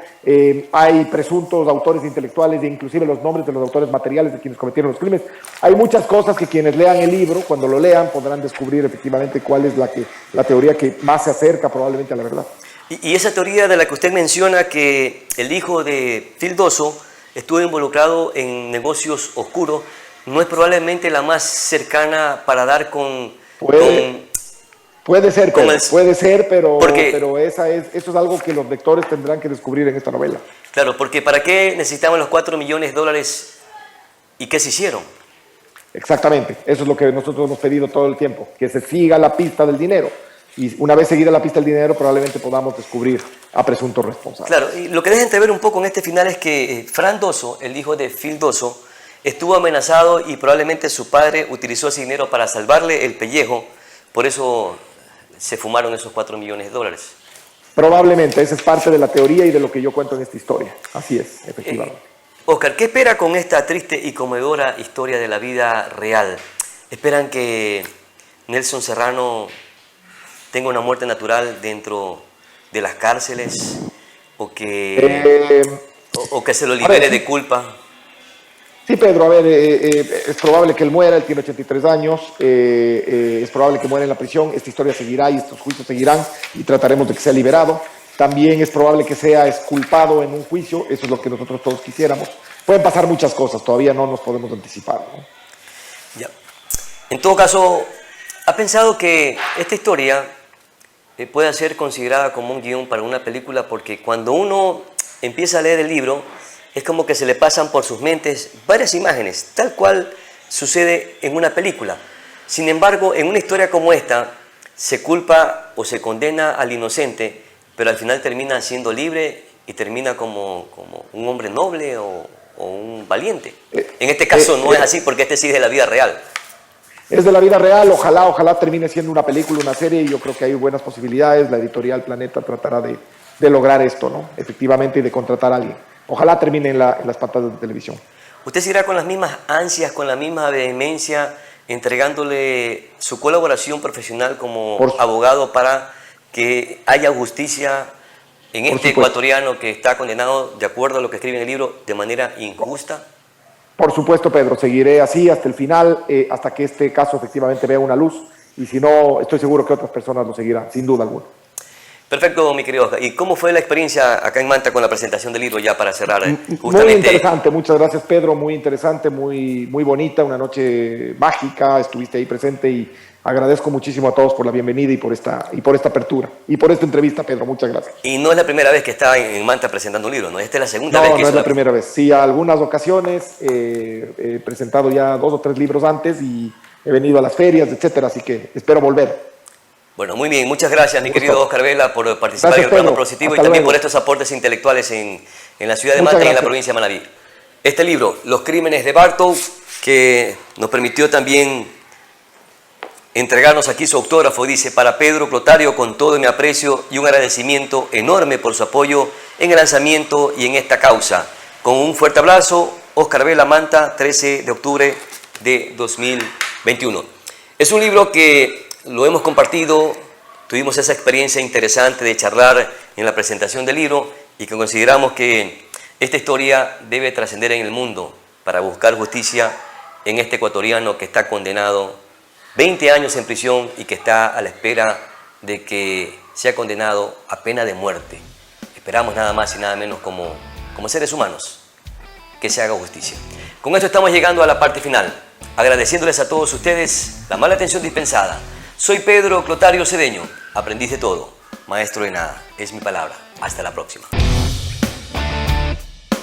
Hay presuntos autores intelectuales e inclusive los nombres de los autores materiales de quienes cometieron los crímenes. Hay muchas cosas que quienes lean el libro, cuando lo lean, podrán descubrir efectivamente cuál es la teoría que más se acerca probablemente a la verdad. Y esa teoría de la que usted menciona, que el hijo de Phil Dosso estuvo involucrado en negocios oscuros, ¿no es probablemente la más cercana para dar Puede ser, pero Porque, eso es algo que los lectores tendrán que descubrir en esta novela. claro, porque ¿para qué necesitaban los $4 millones y qué se hicieron? Exactamente, eso es lo que nosotros hemos pedido todo el tiempo, que se siga la pista del dinero. Y una vez seguida la pista del dinero, probablemente podamos descubrir a presuntos responsables. Claro, y lo que deja entrever un poco en este final es que Fran Dosso, el hijo de Phil Dosso, estuvo amenazado y probablemente su padre utilizó ese dinero para salvarle el pellejo, por eso se fumaron esos $4 millones. Probablemente, esa es parte de la teoría y de lo que yo cuento en esta historia. Así es, efectivamente. Oscar, ¿qué espera con esta triste y conmovedora historia de la vida real? ¿Esperan que Nelson Serrano tenga una muerte natural dentro de las cárceles o que se lo libere de culpa? Sí, Pedro, a ver, es probable que él muera, él tiene 83 años, es probable que muera en la prisión, esta historia seguirá y estos juicios seguirán y trataremos de que sea liberado. También es probable que sea exculpado en un juicio, eso es lo que nosotros todos quisiéramos. Pueden pasar muchas cosas, todavía no nos podemos anticipar, ¿no? Ya. En todo caso, ¿ha pensado que esta historia puede ser considerada como un guión para una película? Porque cuando uno empieza a leer el libro, es como que se le pasan por sus mentes varias imágenes, tal cual sucede en una película. Sin embargo, en una historia como esta, se culpa o se condena al inocente, pero al final termina siendo libre y termina como un hombre noble o un valiente. En este caso no es así, porque este sí es de la vida real. Es de la vida real, ojalá termine siendo una película, una serie, y yo creo que hay buenas posibilidades. La editorial Planeta tratará de lograr esto, ¿no? Efectivamente, y de contratar a alguien. Ojalá termine en las pantallas de televisión. ¿Usted seguirá con las mismas ansias, con la misma vehemencia, entregándole su colaboración profesional como abogado para que haya justicia en este ecuatoriano que está condenado, de acuerdo a lo que escribe en el libro, de manera injusta? Por supuesto, Pedro, seguiré así hasta el final, hasta que este caso efectivamente vea una luz, y si no, estoy seguro que otras personas lo seguirán, sin duda alguna. Perfecto, mi querido Oscar. ¿Y cómo fue la experiencia acá en Manta con la presentación del libro, ya para cerrar? Muy interesante, muchas gracias, Pedro, muy interesante, muy bonita, una noche mágica, estuviste ahí presente y agradezco muchísimo a todos por la bienvenida y por esta apertura y por esta entrevista, Pedro, muchas gracias. Y no es la primera vez que está en Manta presentando un libro, ¿no? Esta es la segunda vez que No es la primera vez. Sí, a algunas ocasiones he presentado ya 2 o 3 libros antes y he venido a las ferias, etcétera, así que espero volver. Bueno, muy bien, muchas gracias, mi querido Oscar Vela, por participar en el programa Positivo y también por estos aportes intelectuales en la ciudad de Manta y en la provincia de Manabí. Este libro, Los crímenes de Bartow, que nos permitió también entregarnos aquí su autógrafo, dice: para Pedro Clotario, con todo mi aprecio y un agradecimiento enorme por su apoyo en el lanzamiento y en esta causa. Con un fuerte abrazo, Oscar Vela, Manta, 13 de octubre de 2021. Es un libro que lo hemos compartido, tuvimos esa experiencia interesante de charlar en la presentación del libro y que consideramos que esta historia debe trascender en el mundo para buscar justicia en este ecuatoriano que está condenado 20 años en prisión y que está a la espera de que sea condenado a pena de muerte. Esperamos nada más y nada menos como seres humanos que se haga justicia. Con esto estamos llegando a la parte final, agradeciéndoles a todos ustedes la mala atención dispensada. Soy Pedro Clotario Cedeño, aprendiz de todo. maestro de nada. Es mi palabra. Hasta la próxima.